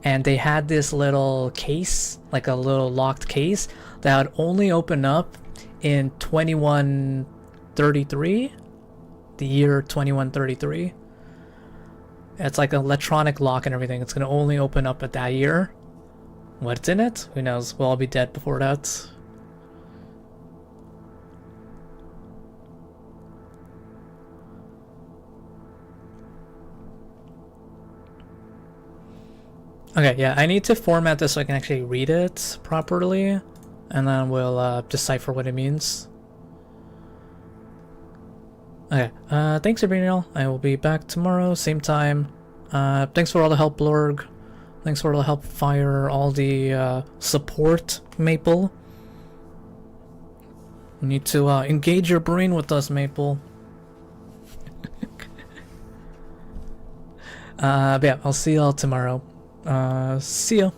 and they had this little case, like a little locked case, that would only open up in 2133, the year 2133. It's like an electronic lock and everything. It's going to only open up at that year. What's in it? Who knows? We'll all be dead before that. Okay, yeah, I need to format this so I can actually read it properly, and then we'll decipher what it means. Okay, thanks Sabrina. I will be back tomorrow, same time. Thanks for all the help, Blorg. Thanks for all the help, Fire, all the support, Maple. You need to engage your brain with us, Maple. But yeah, I'll see y'all tomorrow. See ya.